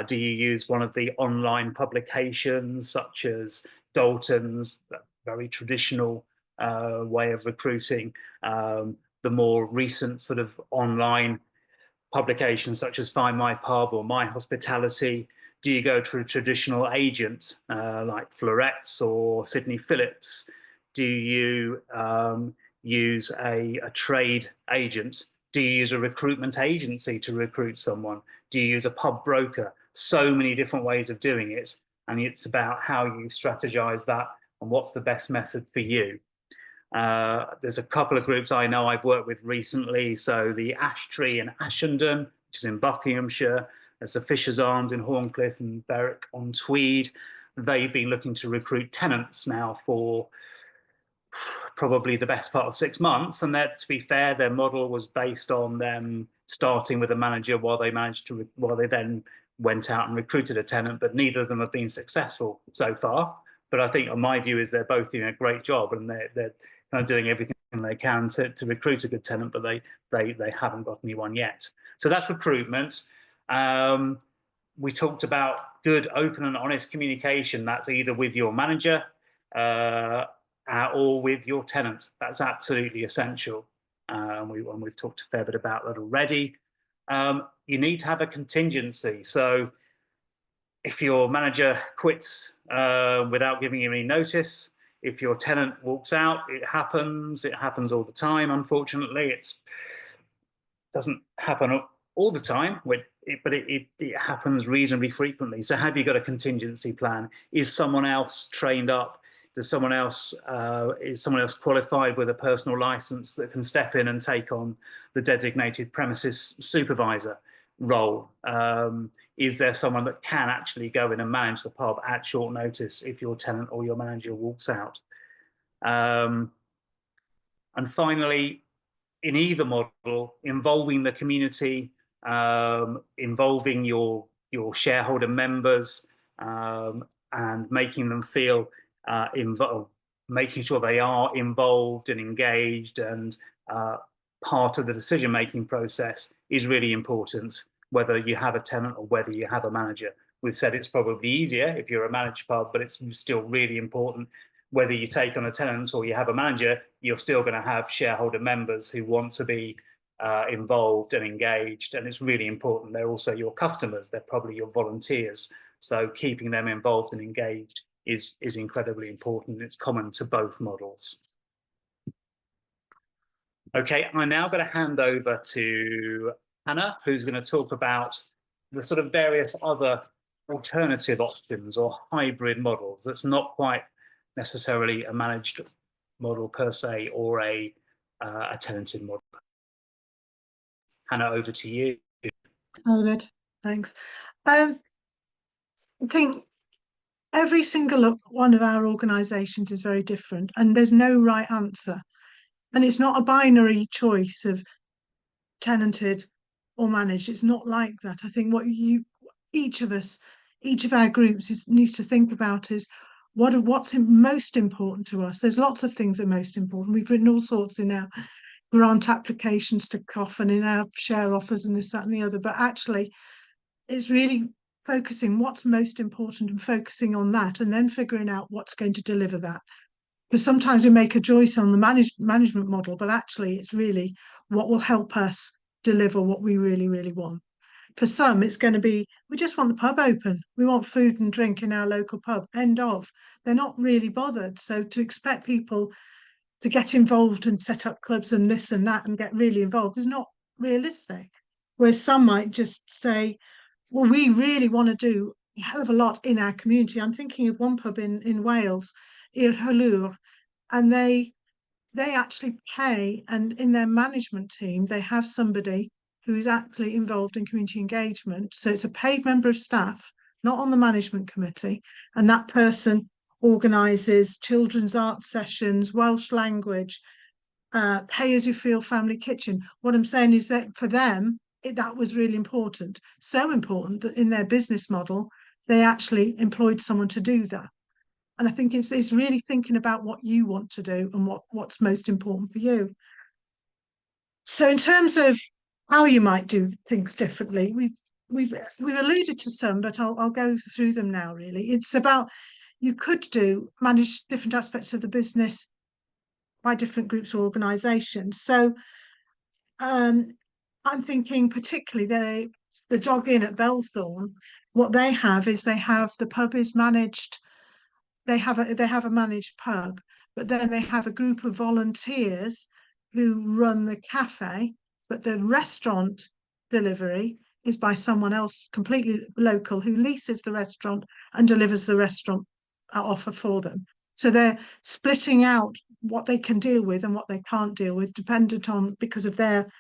Do you use one of the online publications such as Dalton's, very traditional way of recruiting? The more recent sort of online publications such as Find My Pub or My Hospitality? Do you go to a traditional agent like Florets or Sydney Phillips? Do you use a trade agent? Do you use a recruitment agency to recruit someone? Do you use a pub broker? So many different ways of doing it, and it's about how you strategize that and what's the best method for you. There's a couple of groups I know I've worked with recently. So the Ash Tree in Ashenden, which is in Buckinghamshire. There's the Fisher's Arms in Horncliffe and Berwick-on-Tweed. They've been looking to recruit tenants now for probably the best part of 6 months. And that, to be fair, their model was based on them starting with a manager while they then went out and recruited a tenant, but neither of them have been successful so far. But I think, on my view, is they're both doing a great job, and they're kind of doing everything they can to recruit a good tenant, but they haven't got anyone yet. So that's recruitment. We talked about good, open and honest communication. That's either with your manager or with your tenant. That's absolutely essential. We've talked a fair bit about that already. You need to have a contingency. So if your manager quits without giving you any notice, if your tenant walks out, it happens all the time, unfortunately. It doesn't happen all the time, but it happens reasonably frequently. So have you got a contingency plan? Is someone else trained up? Is someone else qualified with a personal license that can step in and take on the designated premises supervisor role? Is there someone that can actually go in and manage the pub at short notice if your tenant or your manager walks out? And finally, in either model, involving the community, involving your shareholder members, and making them feel involved, making sure they are involved and engaged and part of the decision-making process is really important, whether you have a tenant or whether you have a manager. We've said it's probably easier if you're a managed pub, but it's still really important. Whether you take on a tenant or you have a manager, you're still going to have shareholder members who want to be involved and engaged, and it's really important. They're also your customers. They're probably your volunteers. So keeping them involved and engaged is incredibly important. It's common to both models. Okay, I'm now going to hand over to Hannah, who's going to talk about the sort of various other alternative options or hybrid models. That's not quite necessarily a managed model per se, or a tenanted model. Hannah, over to you. David, thanks. I think every single one of our organisations is very different, and there's no right answer. And it's not a binary choice of tenanted or managed. It's not like that. I think what each of our groups needs to think about is, what's most important to us. There's lots of things that are most important. We've written all sorts in our grant applications to COF and in our share offers and this, that and the other, but actually it's really focusing what's most important and focusing on that, and then figuring out what's going to deliver that. Because sometimes we make a choice on the management model, but actually it's really what will help us deliver what we really, really want. For some, it's going to be, we just want the pub open. We want food and drink in our local pub, end of. They're not really bothered. So to expect people to get involved and set up clubs and this and that and get really involved is not realistic. Whereas some might just say, well, we really want to do a hell of a lot in our community. I'm thinking of one pub in Wales, Ir Hwlwr, and they actually pay, and in their management team, they have somebody who's actually involved in community engagement. So it's a paid member of staff, not on the management committee, and that person organises children's art sessions, Welsh language, pay as you feel family kitchen. What I'm saying is that for them, that was really important. So important that in their business model, they actually employed someone to do that. And I think it's really thinking about what you want to do and what's most important for you. So in terms of how you might do things differently, we've alluded to some, but I'll go through them now. Really, it's about you could manage different aspects of the business by different groups or organisations. So I'm thinking particularly the Jog Inn at Belthorne. What they have is the pub is managed. They have a managed pub, but then they have a group of volunteers who run the cafe, but the restaurant delivery is by someone else completely local who leases the restaurant and delivers the restaurant offer for them. So they're splitting out what they can deal with and what they can't deal with, dependent on, because of their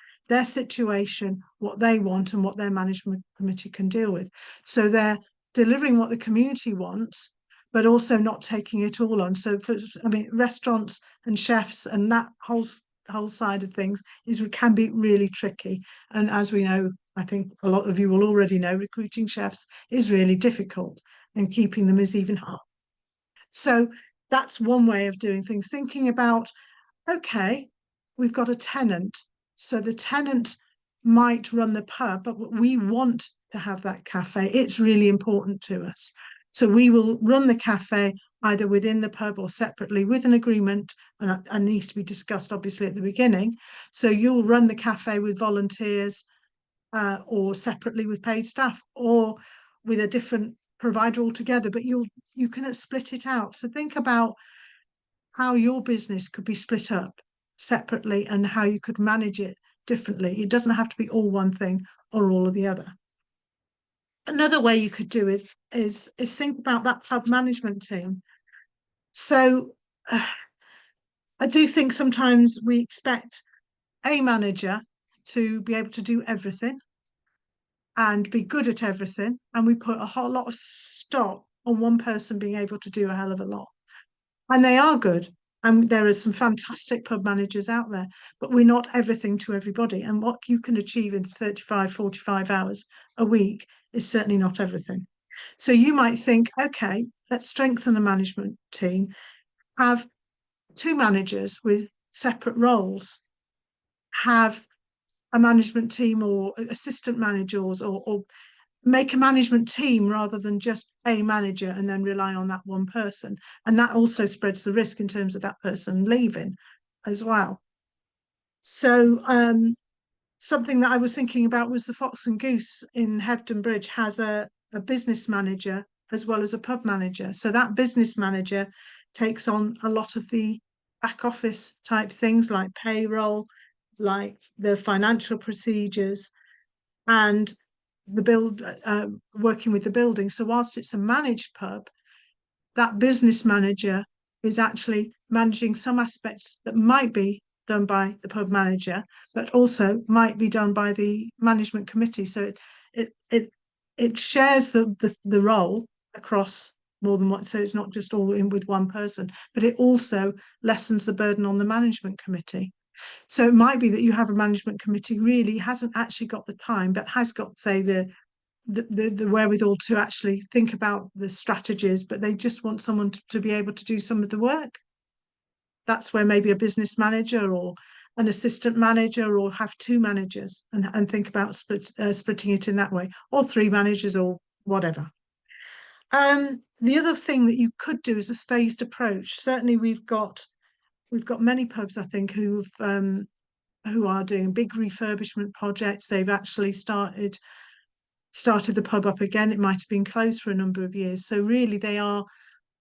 situation, what they want and what their management committee can deal with. So they're delivering what the community wants, but also not taking it all on. So restaurants and chefs and that whole side of things can be really tricky. And as we know, I think a lot of you will already know, recruiting chefs is really difficult, and keeping them is even harder. So that's one way of doing things. Thinking about, okay, we've got a tenant. So the tenant might run the pub, but we want to have that cafe. It's really important to us. So we will run the cafe either within the pub or separately with an agreement, and needs to be discussed obviously at the beginning. So you'll run the cafe with volunteers or separately with paid staff or with a different provider altogether, but you can split it out. So think about how your business could be split up separately and how you could manage it differently. It doesn't have to be all one thing or all of the other. Another way you could do it is think about that pub management team. So I do think sometimes we expect a manager to be able to do everything and be good at everything, and we put a whole lot of stock on one person being able to do a hell of a lot. And they are good. And there are some fantastic pub managers out there, but we're not everything to everybody. And what you can achieve in 35, 45 hours a week is certainly not everything. So you might think, okay, let's strengthen the management team, have 2 managers with separate roles, have a management team or assistant managers, or make a management team rather than just a manager and then rely on that one person. And that also spreads the risk in terms of that person leaving as well. So something that I was thinking about was the Fox and Goose in Hebden Bridge has a business manager as well as a pub manager. So that business manager takes on a lot of the back office type things like payroll, like the financial procedures, and the working with the building. So whilst it's a managed pub, that business manager is actually managing some aspects that might be done by the pub manager, but also might be done by the management committee. So it shares the role across more than one. So it's not just all in with one person, but it also lessens the burden on the management committee. So it might be that you have a management committee really hasn't actually got the time, but has got, say, the the wherewithal to actually think about the strategies, but they just want someone to be able to do some of the work. That's where maybe a business manager or an assistant manager, or have two managers and think about splitting it in that way, or three managers or whatever. The other thing that you could do is a phased approach. Certainly we've got many pubs, I think, who are doing big refurbishment projects. They've actually started the pub up again. It might have been closed for a number of years. So really they're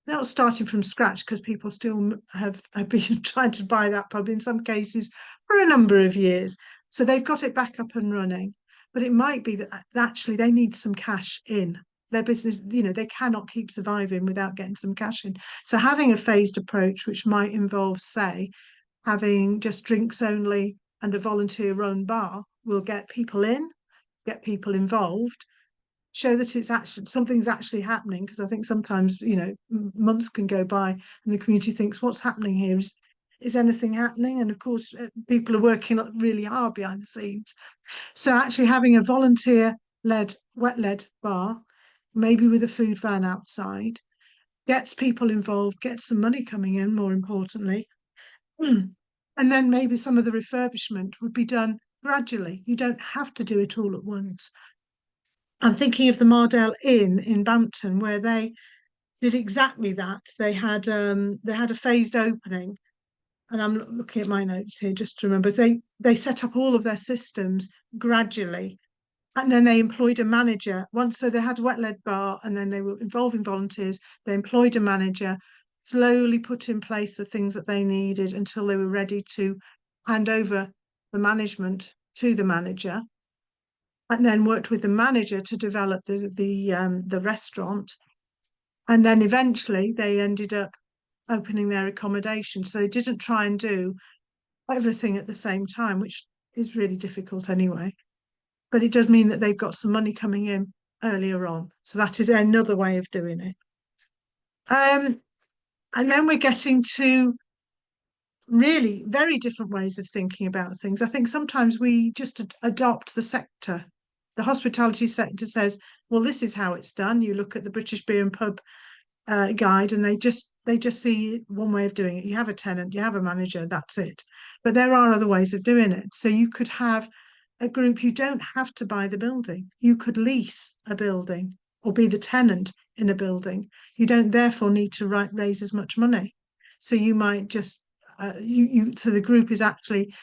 not starting from scratch, because people still have been trying to buy that pub in some cases for a number of years. So they've got it back up and running. But it might be that actually they need some cash in their business. They cannot keep surviving without getting some cash in. So having a phased approach, which might involve, say, having just drinks only and a volunteer run bar, will get people in, get people involved, show that it's actually something's actually happening. Because I think sometimes months can go by and the community thinks, what's happening here? Is anything happening? And of course people are working really hard behind the scenes. So actually having a volunteer led wet led bar, maybe with a food van outside, gets people involved, gets some money coming in, more importantly. And then maybe some of the refurbishment would be done gradually. You don't have to do it all at once. I'm thinking of the Mardell Inn in Bampton, where they did exactly that. They had a phased opening, and I'm looking at my notes here just to remember. They set up all of their systems gradually, and then they employed a manager once. So they had a wet led bar, and then they were involving volunteers. They employed a manager, slowly put in place the things that they needed until they were ready to hand over the management to the manager, and then worked with the manager to develop the restaurant. And then eventually they ended up opening their accommodation. So they didn't try and do everything at the same time, which is really difficult anyway. But it does mean that they've got some money coming in earlier on. So that is another way of doing it. And then we're getting to really very different ways of thinking about things. I think sometimes we just adopt the sector. The hospitality sector says, well, this is how it's done. You look at the British Beer and Pub guide, and they just see one way of doing it. You have a tenant, you have a manager, that's it. But there are other ways of doing it. So you could have a group. You don't have to buy the building. You could lease a building or be the tenant in a building. You don't therefore need to raise as much money. So you might just so the group is actually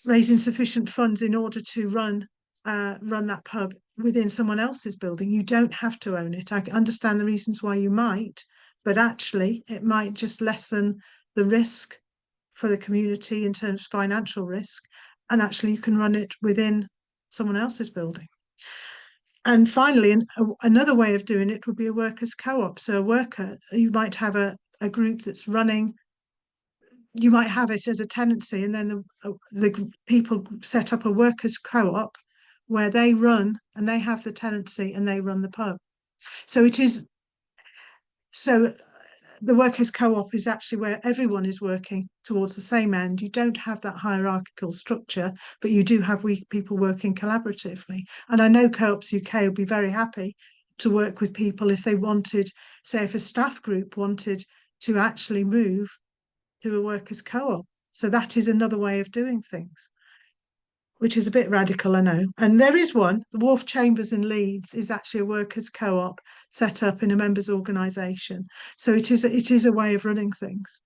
raising sufficient funds in order to run that pub within someone else's building. You don't have to own it. I understand the reasons why you might, but actually it might just lessen the risk for the community in terms of financial risk, and actually you can run it within someone else's building. And finally, another way of doing it would be a workers' co-op. So a worker, you might have a group that's running. You might have it as a tenancy, and then the people set up a workers' co-op where they run, and they have the tenancy and they run the pub. So the workers' co-op is actually where everyone is working towards the same end. You don't have that hierarchical structure, but you do have people working collaboratively. And I know Co-ops UK will be very happy to work with people if they wanted, say, if a staff group wanted to actually move to a workers' co-op. So that is another way of doing things, which is a bit radical, I know. And there is one, the Wharf Chambers in Leeds is actually a workers' co-op set up in a members' organisation. So it is a way of running things.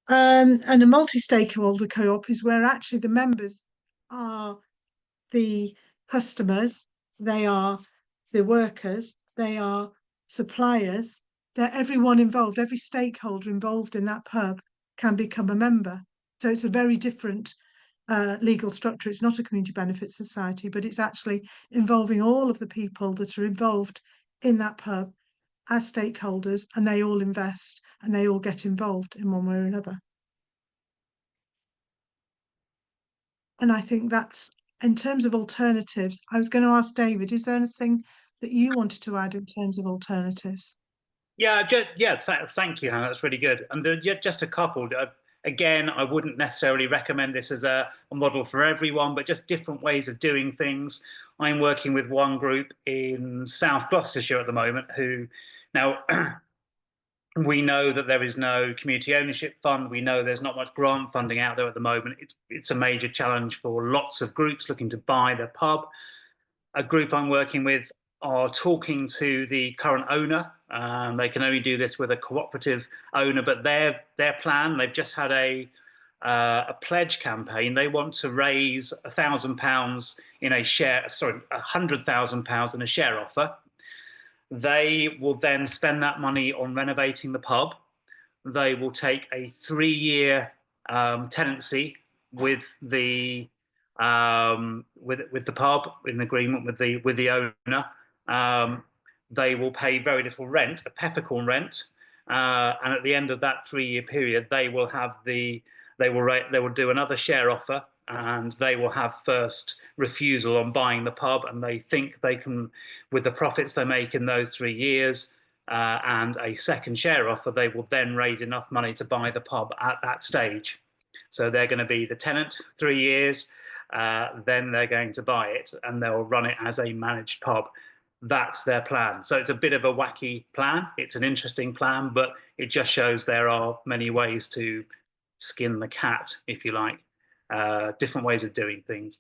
And a multi-stakeholder co-op is where actually the members are the customers, they are the workers, they are suppliers, they're everyone involved, every stakeholder involved in that pub can become a member. So it's a very different legal structure. It's not a community benefit society, but it's actually involving all of the people that are involved in that pub as stakeholders, and they all invest and they all get involved in one way or another. And I think that's, in terms of alternatives, I was going to ask David, is there anything that you wanted to add in terms of alternatives? Yeah, thank you, Hannah. That's really good. And just a couple. Again, I wouldn't necessarily recommend this as a model for everyone, but just different ways of doing things. I'm working with one group in South Gloucestershire at the moment who now we know that there is no community ownership fund. We know there's not much grant funding out there at the moment. It's a major challenge for lots of groups looking to buy the pub. A group I'm working with are talking to the current owner. They can only do this with a cooperative owner, but their plan, they've just had a pledge campaign. They want to raise £1,000 in a share, sorry, £100,000 in a share offer. They will then spend that money on renovating the pub. They will take a 3-year tenancy with the pub in agreement with the owner. They will pay very little rent, a peppercorn rent, and at the end of that 3-year period, they will do another share offer, and they will have first refusal on buying the pub, and they think they can, with the profits they make in those 3 years, and a second share offer, they will then raise enough money to buy the pub at that stage. So they're going to be the tenant 3 years, then they're going to buy it, and they'll run it as a managed pub. That's their plan. So it's a bit of a wacky plan. It's an interesting plan, but it just shows there are many ways to skin the cat, if you like, different ways of doing things.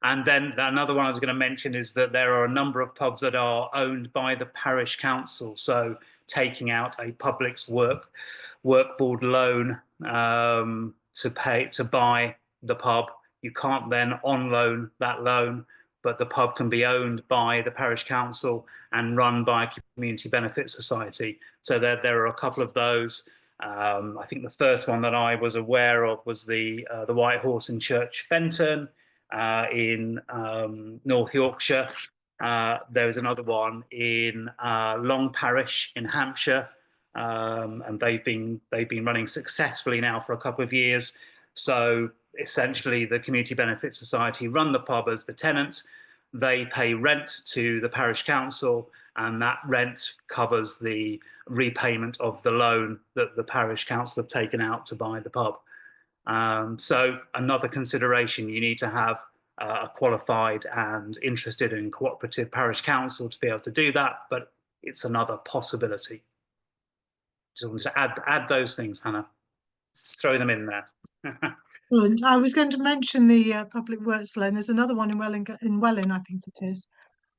And then another one I was going to mention is that there are a number of pubs that are owned by the parish council. So taking out a public's work board loan to buy the pub. You can't then on loan that loan, but the pub can be owned by the parish council and run by a community benefit society. So there are a couple of those. I think the first one that I was aware of was the White Horse in Church Fenton in North Yorkshire. There was another one in Long Parish in Hampshire, and they've been running successfully now for a couple of years. So essentially, the Community Benefit Society run the pub as the tenant. They pay rent to the parish council, and that rent covers the repayment of the loan that the parish council have taken out to buy the pub. So another consideration, you need to have a qualified and interested and cooperative parish council to be able to do that, but it's another possibility. Just wanted to add those things, Hannah. Throw them in there. And I was going to mention the public works loan. There's another one in Welling, I think it is,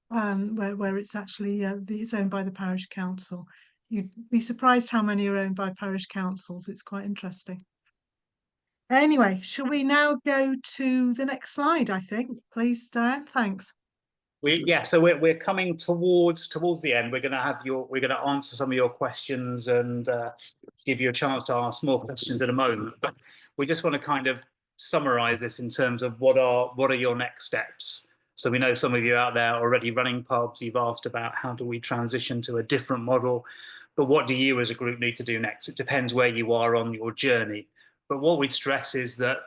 where it's actually it's owned by the parish council. You'd be surprised how many are owned by parish councils. It's quite interesting. Anyway, shall we now go to the next slide, I think? Please, Diane, thanks. So we're coming towards the end. We're going to answer some of your questions and give you a chance to ask more questions in a moment. But we just want to kind of summarize this in terms of what are your next steps. So we know some of you out there are already running pubs. You've asked about how do we transition to a different model, but what do you as a group need to do next? It depends where you are on your journey. But what we'd stress is that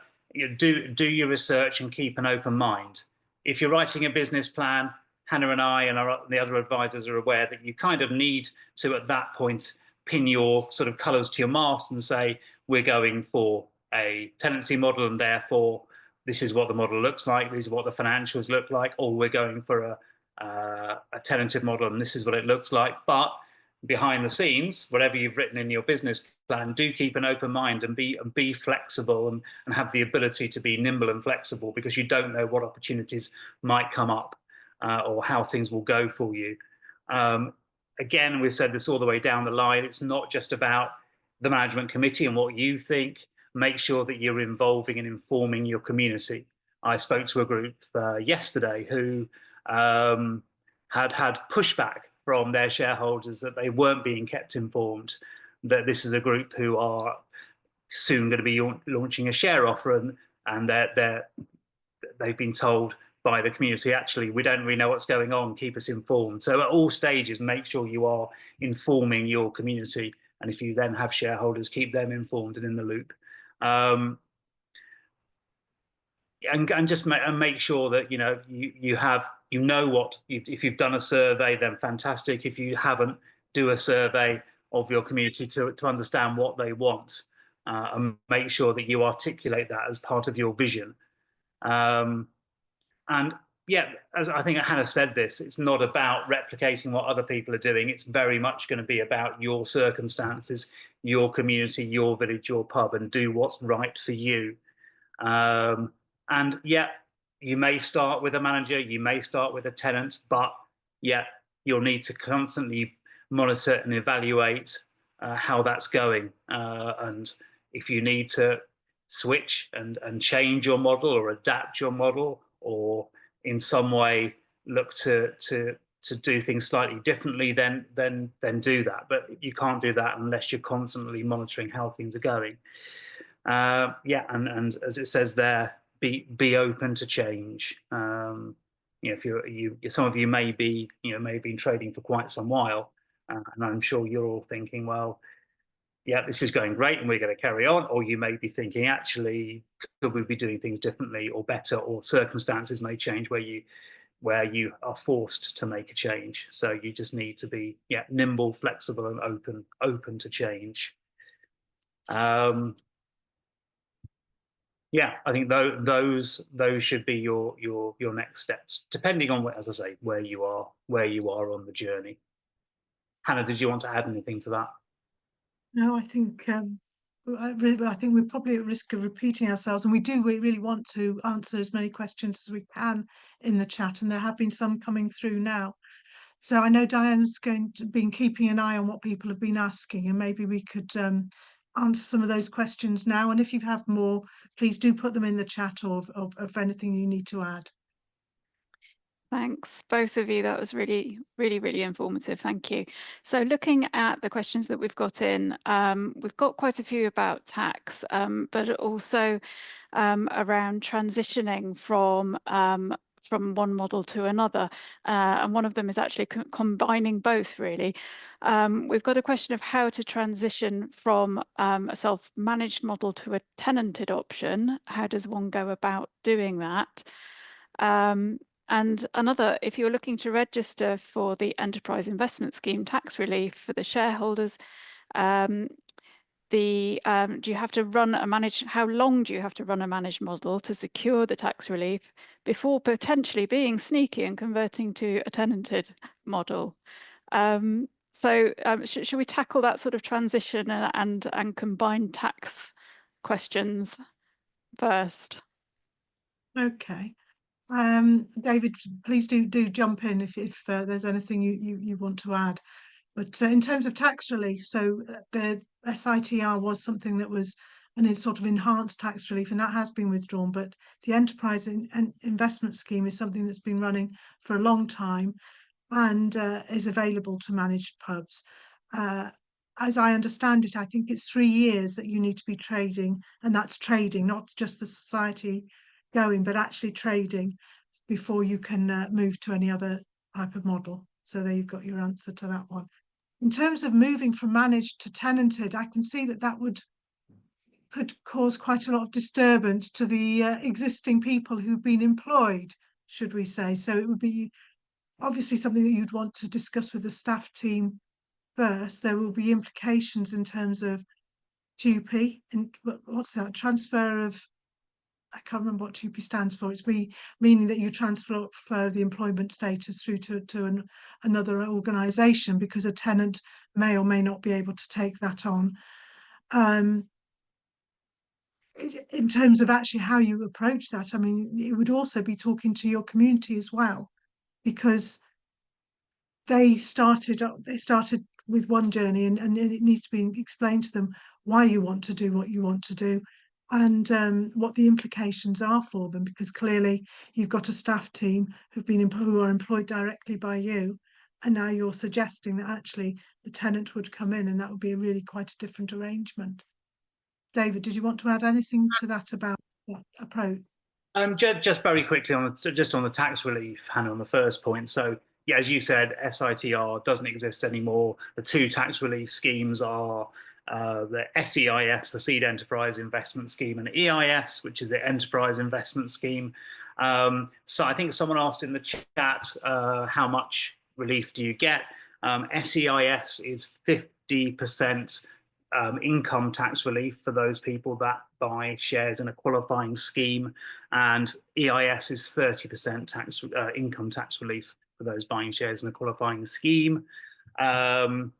do your research and keep an open mind. If you're writing a business plan, Hannah and I and the other advisors are aware that you kind of need to, at that point, pin your sort of colours to your mast and say, we're going for a tenancy model, and therefore this is what the model looks like, these are what the financials look like, or we're going for a tenanted model and this is what it looks like. But behind the scenes, whatever you've written in your business plan, do keep an open mind and be flexible and have the ability to be nimble and flexible, because you don't know what opportunities might come up or how things will go for you. Again, we've said this all the way down the line. It's not just about the management committee and what you think. Make sure that you're involving and informing your community. I spoke to a group yesterday who had pushback from their shareholders that they weren't being kept informed, that this is a group who are soon going to be launching a share offer, and they've been told by the community, actually, we don't really know what's going on, keep us informed. So at all stages, make sure you are informing your community, and if you then have shareholders, keep them informed and in the loop. And just make sure that you know what, if you've done a survey, then fantastic. If you haven't, do a survey of your community to understand what they want, and make sure that you articulate that as part of your vision. And yeah, as I think Hannah said this, it's not about replicating what other people are doing. It's very much going to be about your circumstances, your community, your village, your pub, and do what's right for you. And yeah, you may start with a manager, you may start with a tenant, but yeah, you'll need to constantly monitor and evaluate how that's going. And if you need to switch and change your model or adapt your model, or in some way look to do things slightly differently, then do that. But you can't do that unless you're constantly monitoring how things are going. Yeah, and as it says there, be open to change. You know, if some of you may be, may have been trading for quite some while, and I'm sure you're all thinking, well, yeah, this is going great, and we're going to carry on. Or you may be thinking, actually, could we be doing things differently or better? Or circumstances may change where you are forced to make a change. So you just need to be, yeah, nimble, flexible, and open to change. Yeah, I think those should be your next steps, depending on, as I say, where you are on the journey. Hannah, did you want to add anything to that? No, I think I think we're probably at risk of repeating ourselves, and we really want to answer as many questions as we can in the chat, and there have been some coming through now. So I know Diane's been keeping an eye on what people have been asking, and maybe we could answer some of those questions now. And if you have more, please do put them in the chat, or of anything you need to add. Thanks, both of you. That was really, really, really informative. Thank you. So looking at the questions that we've got in, we've got quite a few about tax, but also around transitioning from one model to another. And one of them is actually combining both, really. We've got a question of how to transition from a self-managed model to a tenanted option. How does one go about doing that? And another, if you're looking to register for the Enterprise Investment Scheme tax relief for the shareholders, do you have to run how long do you have to run a managed model to secure the tax relief before potentially being sneaky and converting to a tenanted model? Should we tackle that sort of transition and combine tax questions first? Okay. David, please do jump in if there's anything you want to add. But in terms of tax relief, so the SITR was something that was an sort of enhanced tax relief, and that has been withdrawn. But the Enterprise Investment Scheme is something that's been running for a long time and is available to managed pubs. As I understand it, I think it's 3 years that you need to be trading, and that's trading, not just the society going, but actually trading before you can move to any other type of model. So there you've got your answer to that one. In terms of moving from managed to tenanted, I can see that could cause quite a lot of disturbance to the existing people who've been employed, should we say. So it would be obviously something that you'd want to discuss with the staff team first. There will be implications in terms of TUPE, and what's that? Transfer of, I can't remember what TUPE stands for. It's meaning that you transfer the employment status through to another organisation, because a tenant may or may not be able to take that on. In terms of actually how you approach that, I mean, it would also be talking to your community as well, because they started with one journey, and it needs to be explained to them why you want to do what you want to do, and what the implications are for them, because clearly you've got a staff team who are employed directly by you, and now you're suggesting that actually the tenant would come in, and that would be really quite a different arrangement. David, did you want to add anything to that about that approach? Just very quickly on the tax relief, Hannah, on the first point. So yeah, as you said, SITR doesn't exist anymore. The two tax relief schemes are the SEIS, the Seed Enterprise Investment Scheme, and EIS, which is the Enterprise Investment Scheme. So I think someone asked in the chat, how much relief do you get? SEIS is 50% income tax relief for those people that buy shares in a qualifying scheme. and EIS is 30% income tax relief for those buying shares in a qualifying scheme. The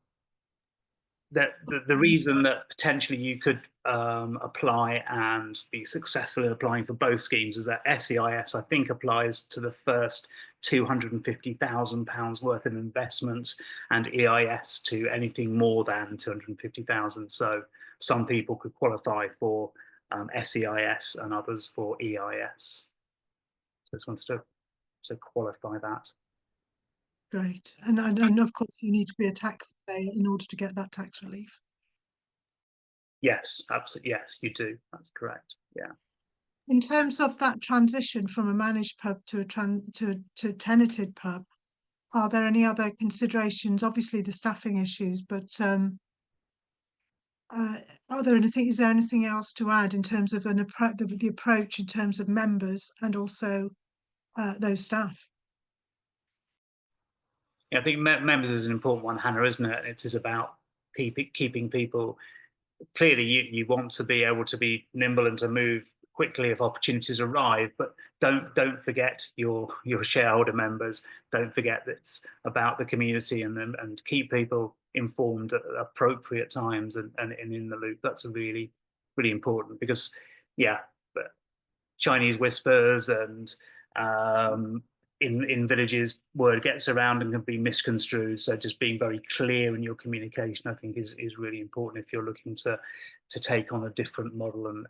reason that potentially you could apply and be successful in applying for both schemes is that SEIS, I think, applies to the first £250,000 worth of investments, and EIS to anything more than 250,000. So some people could qualify for SEIS and others for EIS. So I just wanted to qualify that. Great. And of course, you need to be a taxpayer in order to get that tax relief. Yes, absolutely. Yes, you do. That's correct. Yeah. In terms of that transition from a managed pub to a tenanted pub, are there any other considerations? Obviously, the staffing issues, but is there anything else to add in terms of the approach in terms of members and also those staff? Yeah, I think members is an important one, Hannah, isn't it? It is about keeping people. Clearly, you want to be able to be nimble and to move quickly if opportunities arrive, but don't forget your shareholder members. Don't forget that it's about the community, and keep people informed at appropriate times and in the loop. That's really, really important, because yeah, Chinese whispers and in villages, word gets around and can be misconstrued. So just being very clear in your communication, I think, is really important if you're looking to take on a different model and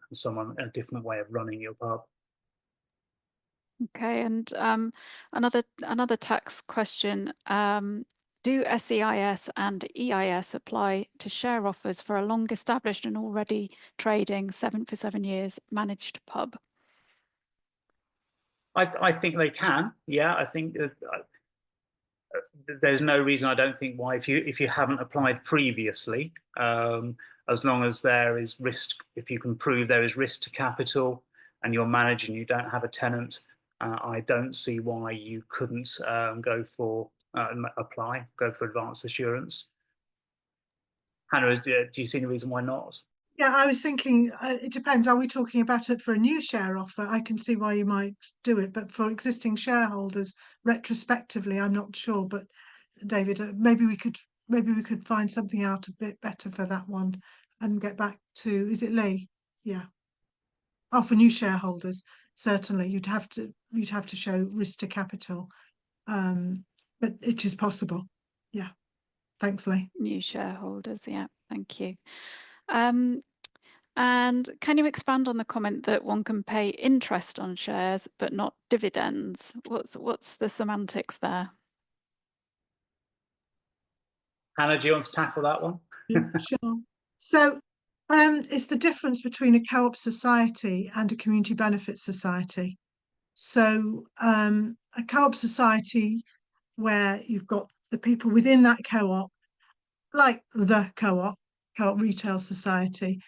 a different way of running your pub. Okay, and another tax question. Do SEIS and EIS apply to share offers for a long established and already trading 7 for 7 years managed pub? I think they can. Yeah, I think there's no reason, I don't think, why if you haven't applied previously, as long as there is risk, if you can prove there is risk to capital and you're managing, you don't have a tenant, I don't see why you couldn't go for advanced assurance. Hannah, do you see any reason why not? Yeah, I was thinking, it depends. Are we talking about it for a new share offer? I can see why you might do it, but for existing shareholders, retrospectively, I'm not sure. But David, maybe we could find something out a bit better for that one and get back to, is it Lee? Yeah. Oh, for new shareholders, certainly you'd have to show risk to capital, but it is possible. Yeah. Thanks, Lee. New shareholders, yeah, thank you. And can you expand on the comment that one can pay interest on shares but not dividends? What's the semantics there? Hannah, do you want to tackle that one? Yeah, sure. So it's the difference between a co-op society and a community benefit society. So a co-op society where you've got the people within that co-op, like the co-op retail society,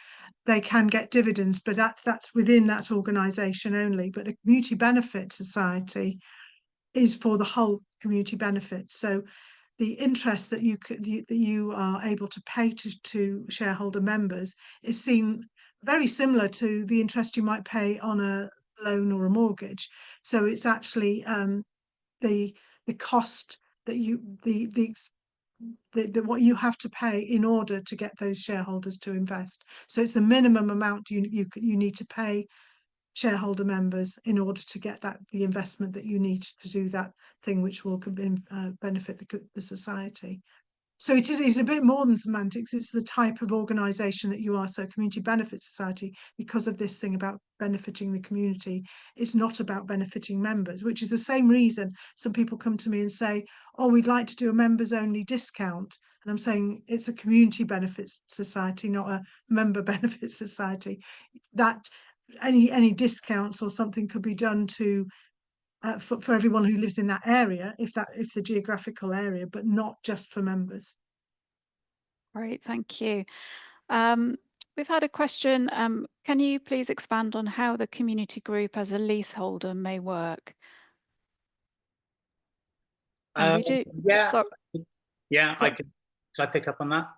they can get dividends, but that's within that organisation only. But a community benefit society is for the whole community benefit. So the interest that you are able to pay to shareholder members is seen very similar to the interest you might pay on a loan or a mortgage. So it's actually the cost that what you have to pay in order to get those shareholders to invest. So it's the minimum amount you need to pay shareholder members in order to get the investment that you need to do that thing which will benefit the society. So it's a bit more than semantics. It's the type of organisation that you are. So community benefit society, because of this thing about benefiting the community, it's not about benefiting members, which is the same reason some people come to me and say, oh, we'd like to do a members only discount. And I'm saying it's a community benefit society, not a member benefit society. That any discounts or something could be done to for everyone who lives in that area, if the geographical area, but not just for members. Great, thank you. We've had a question. Can you please expand on how the community group as a leaseholder may work? And we do. Yeah, yeah. Can I pick up on that?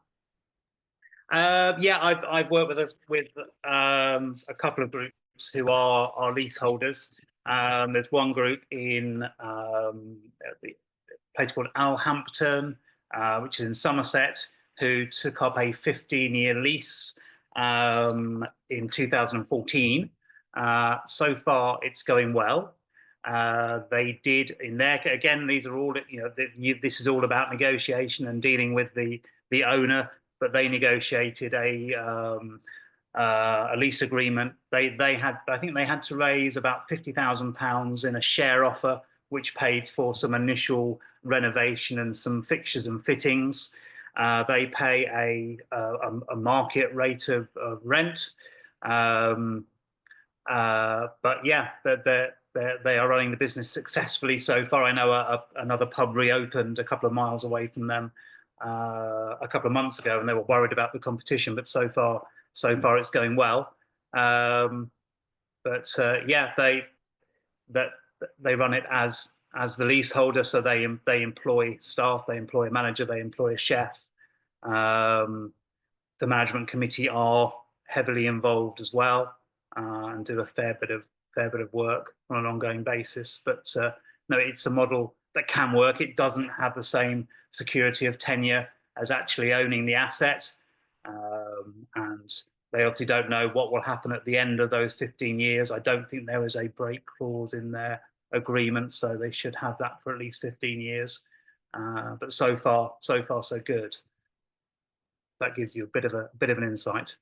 Yeah, I've worked with a couple of groups who are our leaseholders. There's one group in a place called Alhampton, which is in Somerset, who took up a 15-year lease in 2014. So far, it's going well. They did in there again. These are all this is all about negotiation and dealing with the owner. But they negotiated a lease agreement. They had, I think they had to raise about £50,000 in a share offer, which paid for some initial renovation and some fixtures and fittings. They pay a market rate of rent. But yeah, they are running the business successfully so far. I know another pub reopened a couple of miles away from them a couple of months ago, and they were worried about the competition. But so far it's going well. Yeah, they run it as the leaseholder, so they employ staff, they employ a manager, they employ a chef. The management committee are heavily involved as well, and do a fair bit of work on an ongoing basis. But no, it's a model that can work. It doesn't have the same security of tenure as actually owning the asset, and they obviously don't know what will happen at the end of those 15 years. I don't think there is a break clause in their agreement, so they should have that for at least 15 years. But so far, so good. That gives you a bit of an insight.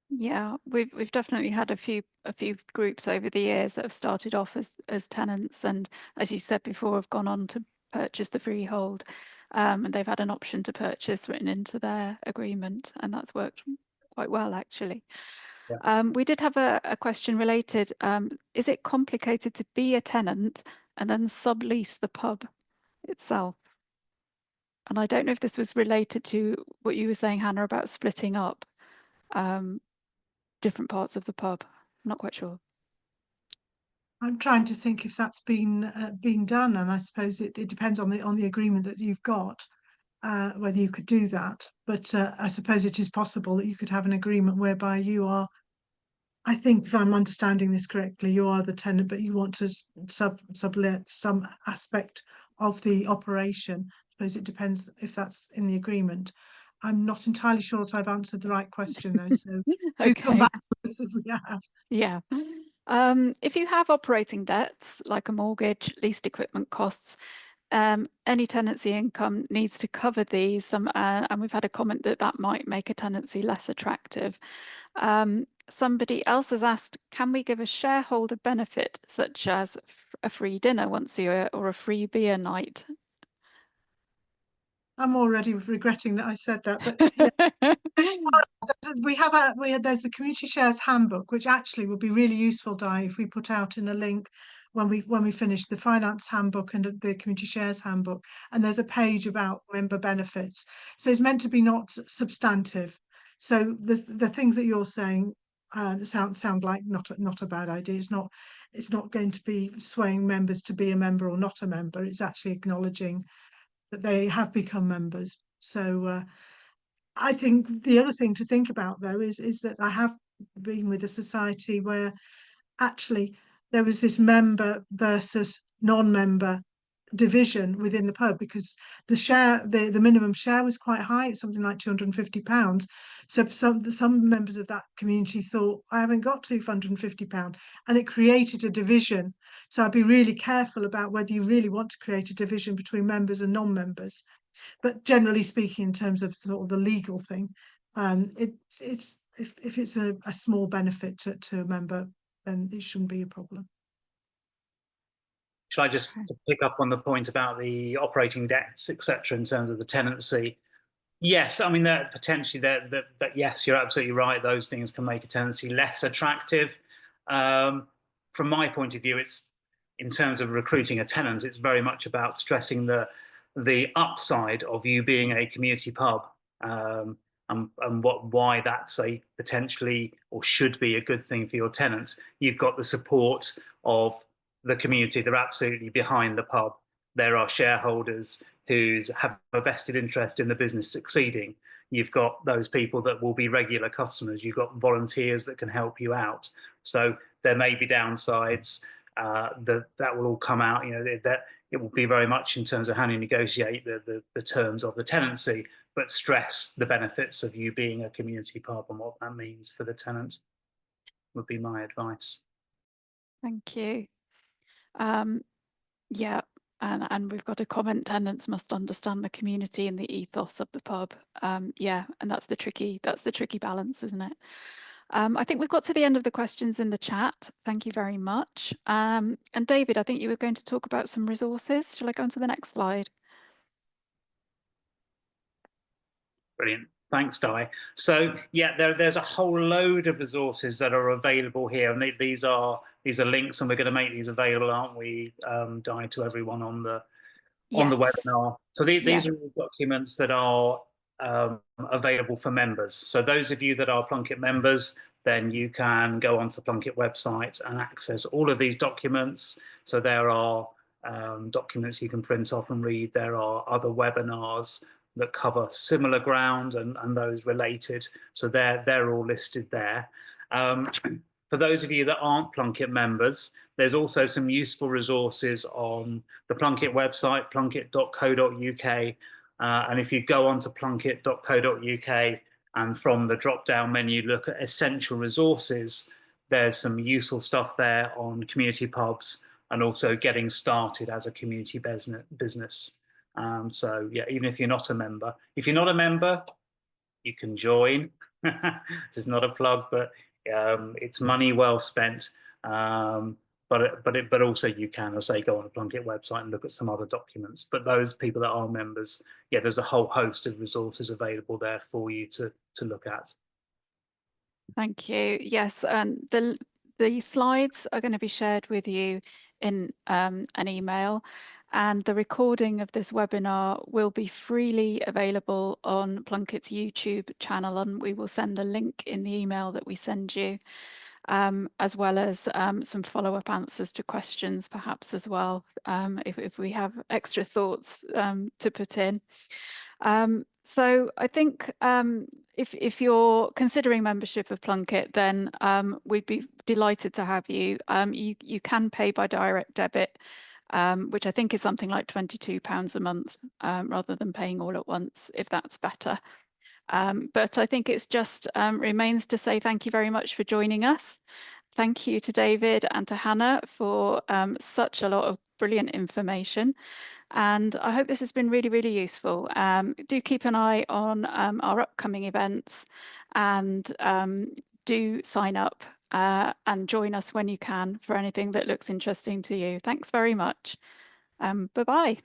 Yeah, we've definitely had a few groups over the years that have started off as tenants, and as you said before, have gone on to purchase the freehold, and they've had an option to purchase written into their agreement, and that's worked quite well actually. Yeah. We did have a question related. Is it complicated to be a tenant and then sublease the pub itself? And I don't know if this was related to what you were saying, Hannah, about splitting up different parts of the pub. I'm not quite sure. I'm trying to think if that's been done, and I suppose it depends on the agreement that you've got, whether you could do that. But I suppose it is possible that you could have an agreement whereby you are, I think if I'm understanding this correctly, you are the tenant, but you want to sublet some aspect of the operation. I suppose it depends if that's in the agreement. I'm not entirely sure that I've answered the right question though, so do come Okay. back to us if we have. Yeah. If you have operating debts like a mortgage, leased equipment costs, any tenancy income needs to cover these. And we've had a comment that might make a tenancy less attractive. Somebody else has asked, can we give a shareholder benefit such as a free dinner once a year or a free beer night? I'm already regretting that I said that, but yeah. There's the community shares handbook, which actually would be really useful, Di, if we put out in a link when we finish the finance handbook and the community shares handbook. And there's a page about member benefits. So it's meant to be not substantive. So the things that you're saying sound like not a bad idea. It's not going to be swaying members to be a member or not a member. It's actually acknowledging that they have become members. So I think the other thing to think about though is that I have been with a society where actually there was this member versus non-member division within the pub, because the minimum share was quite high. It's something like £250. So some members of that community thought, I haven't got £250, and it created a division. So I'd be really careful about whether you really want to create a division between members and non-members. But generally speaking, in terms of sort of the legal thing, it's if it's a small benefit to a member, then it shouldn't be a problem. Shall I just pick up on the point about the operating debts, etc., in terms of the tenancy? Yes, I mean that potentially that yes, you're absolutely right. Those things can make a tenancy less attractive. From my point of view, it's in terms of recruiting a tenant, it's very much about stressing the upside of you being a community pub, and why that's a potentially or should be a good thing for your tenants. You've got the support of the community. They're absolutely behind the pub. There are shareholders who have a vested interest in the business succeeding. You've got those people that will be regular customers. You've got volunteers that can help you out. So there may be downsides. That will all come out. That it will be very much in terms of how you negotiate the terms of the tenancy, but stress the benefits of you being a community pub and what that means for the tenant would be my advice. Thank you. Yeah, and we've got a comment: tenants must understand the community and the ethos of the pub. Yeah, and that's the tricky balance, isn't it? I think we've got to the end of the questions in the chat. Thank you very much. And David, I think you were going to talk about some resources. Shall I go on to the next slide? Brilliant. Thanks, Di. So yeah, there's a whole load of resources that are available here, and these are links, and we're going to make these available, aren't we, Di, to everyone on the webinar. So these are all documents that are available for members. So those of you that are Plunkett members, then you can go onto the Plunkett website and access all of these documents. So there are documents you can print off and read. There are other webinars that cover similar ground and those related. So they're all listed there. For those of you that aren't Plunkett members, there's also some useful resources on the Plunkett website, plunkett.co.uk. And if you go onto plunkett.co.uk and from the drop-down menu look at essential resources, there's some useful stuff there on community pubs and also getting started as a community business. So yeah, even if you're not a member, you can join. This is not a plug, but it's money well spent. But also you can, as I say, go on the Plunkett website and look at some other documents. But those people that are members, yeah, there's a whole host of resources available there for you to look at. Thank you. Yes, and the slides are going to be shared with you in an email, and the recording of this webinar will be freely available on Plunkett's YouTube channel, and we will send the link in the email that we send you, as well as some follow-up answers to questions perhaps as well, if we have extra thoughts to put in. So I think if you're considering membership of Plunkett, then we'd be delighted to have you. You can pay by direct debit, which I think is something like £22 a month, rather than paying all at once, if that's better. But I think it's just remains to say thank you very much for joining us. Thank you to David and to Hannah for such a lot of brilliant information. And I hope this has been really, really useful. Do keep an eye on our upcoming events, and do sign up and join us when you can for anything that looks interesting to you. Thanks very much. Bye-bye.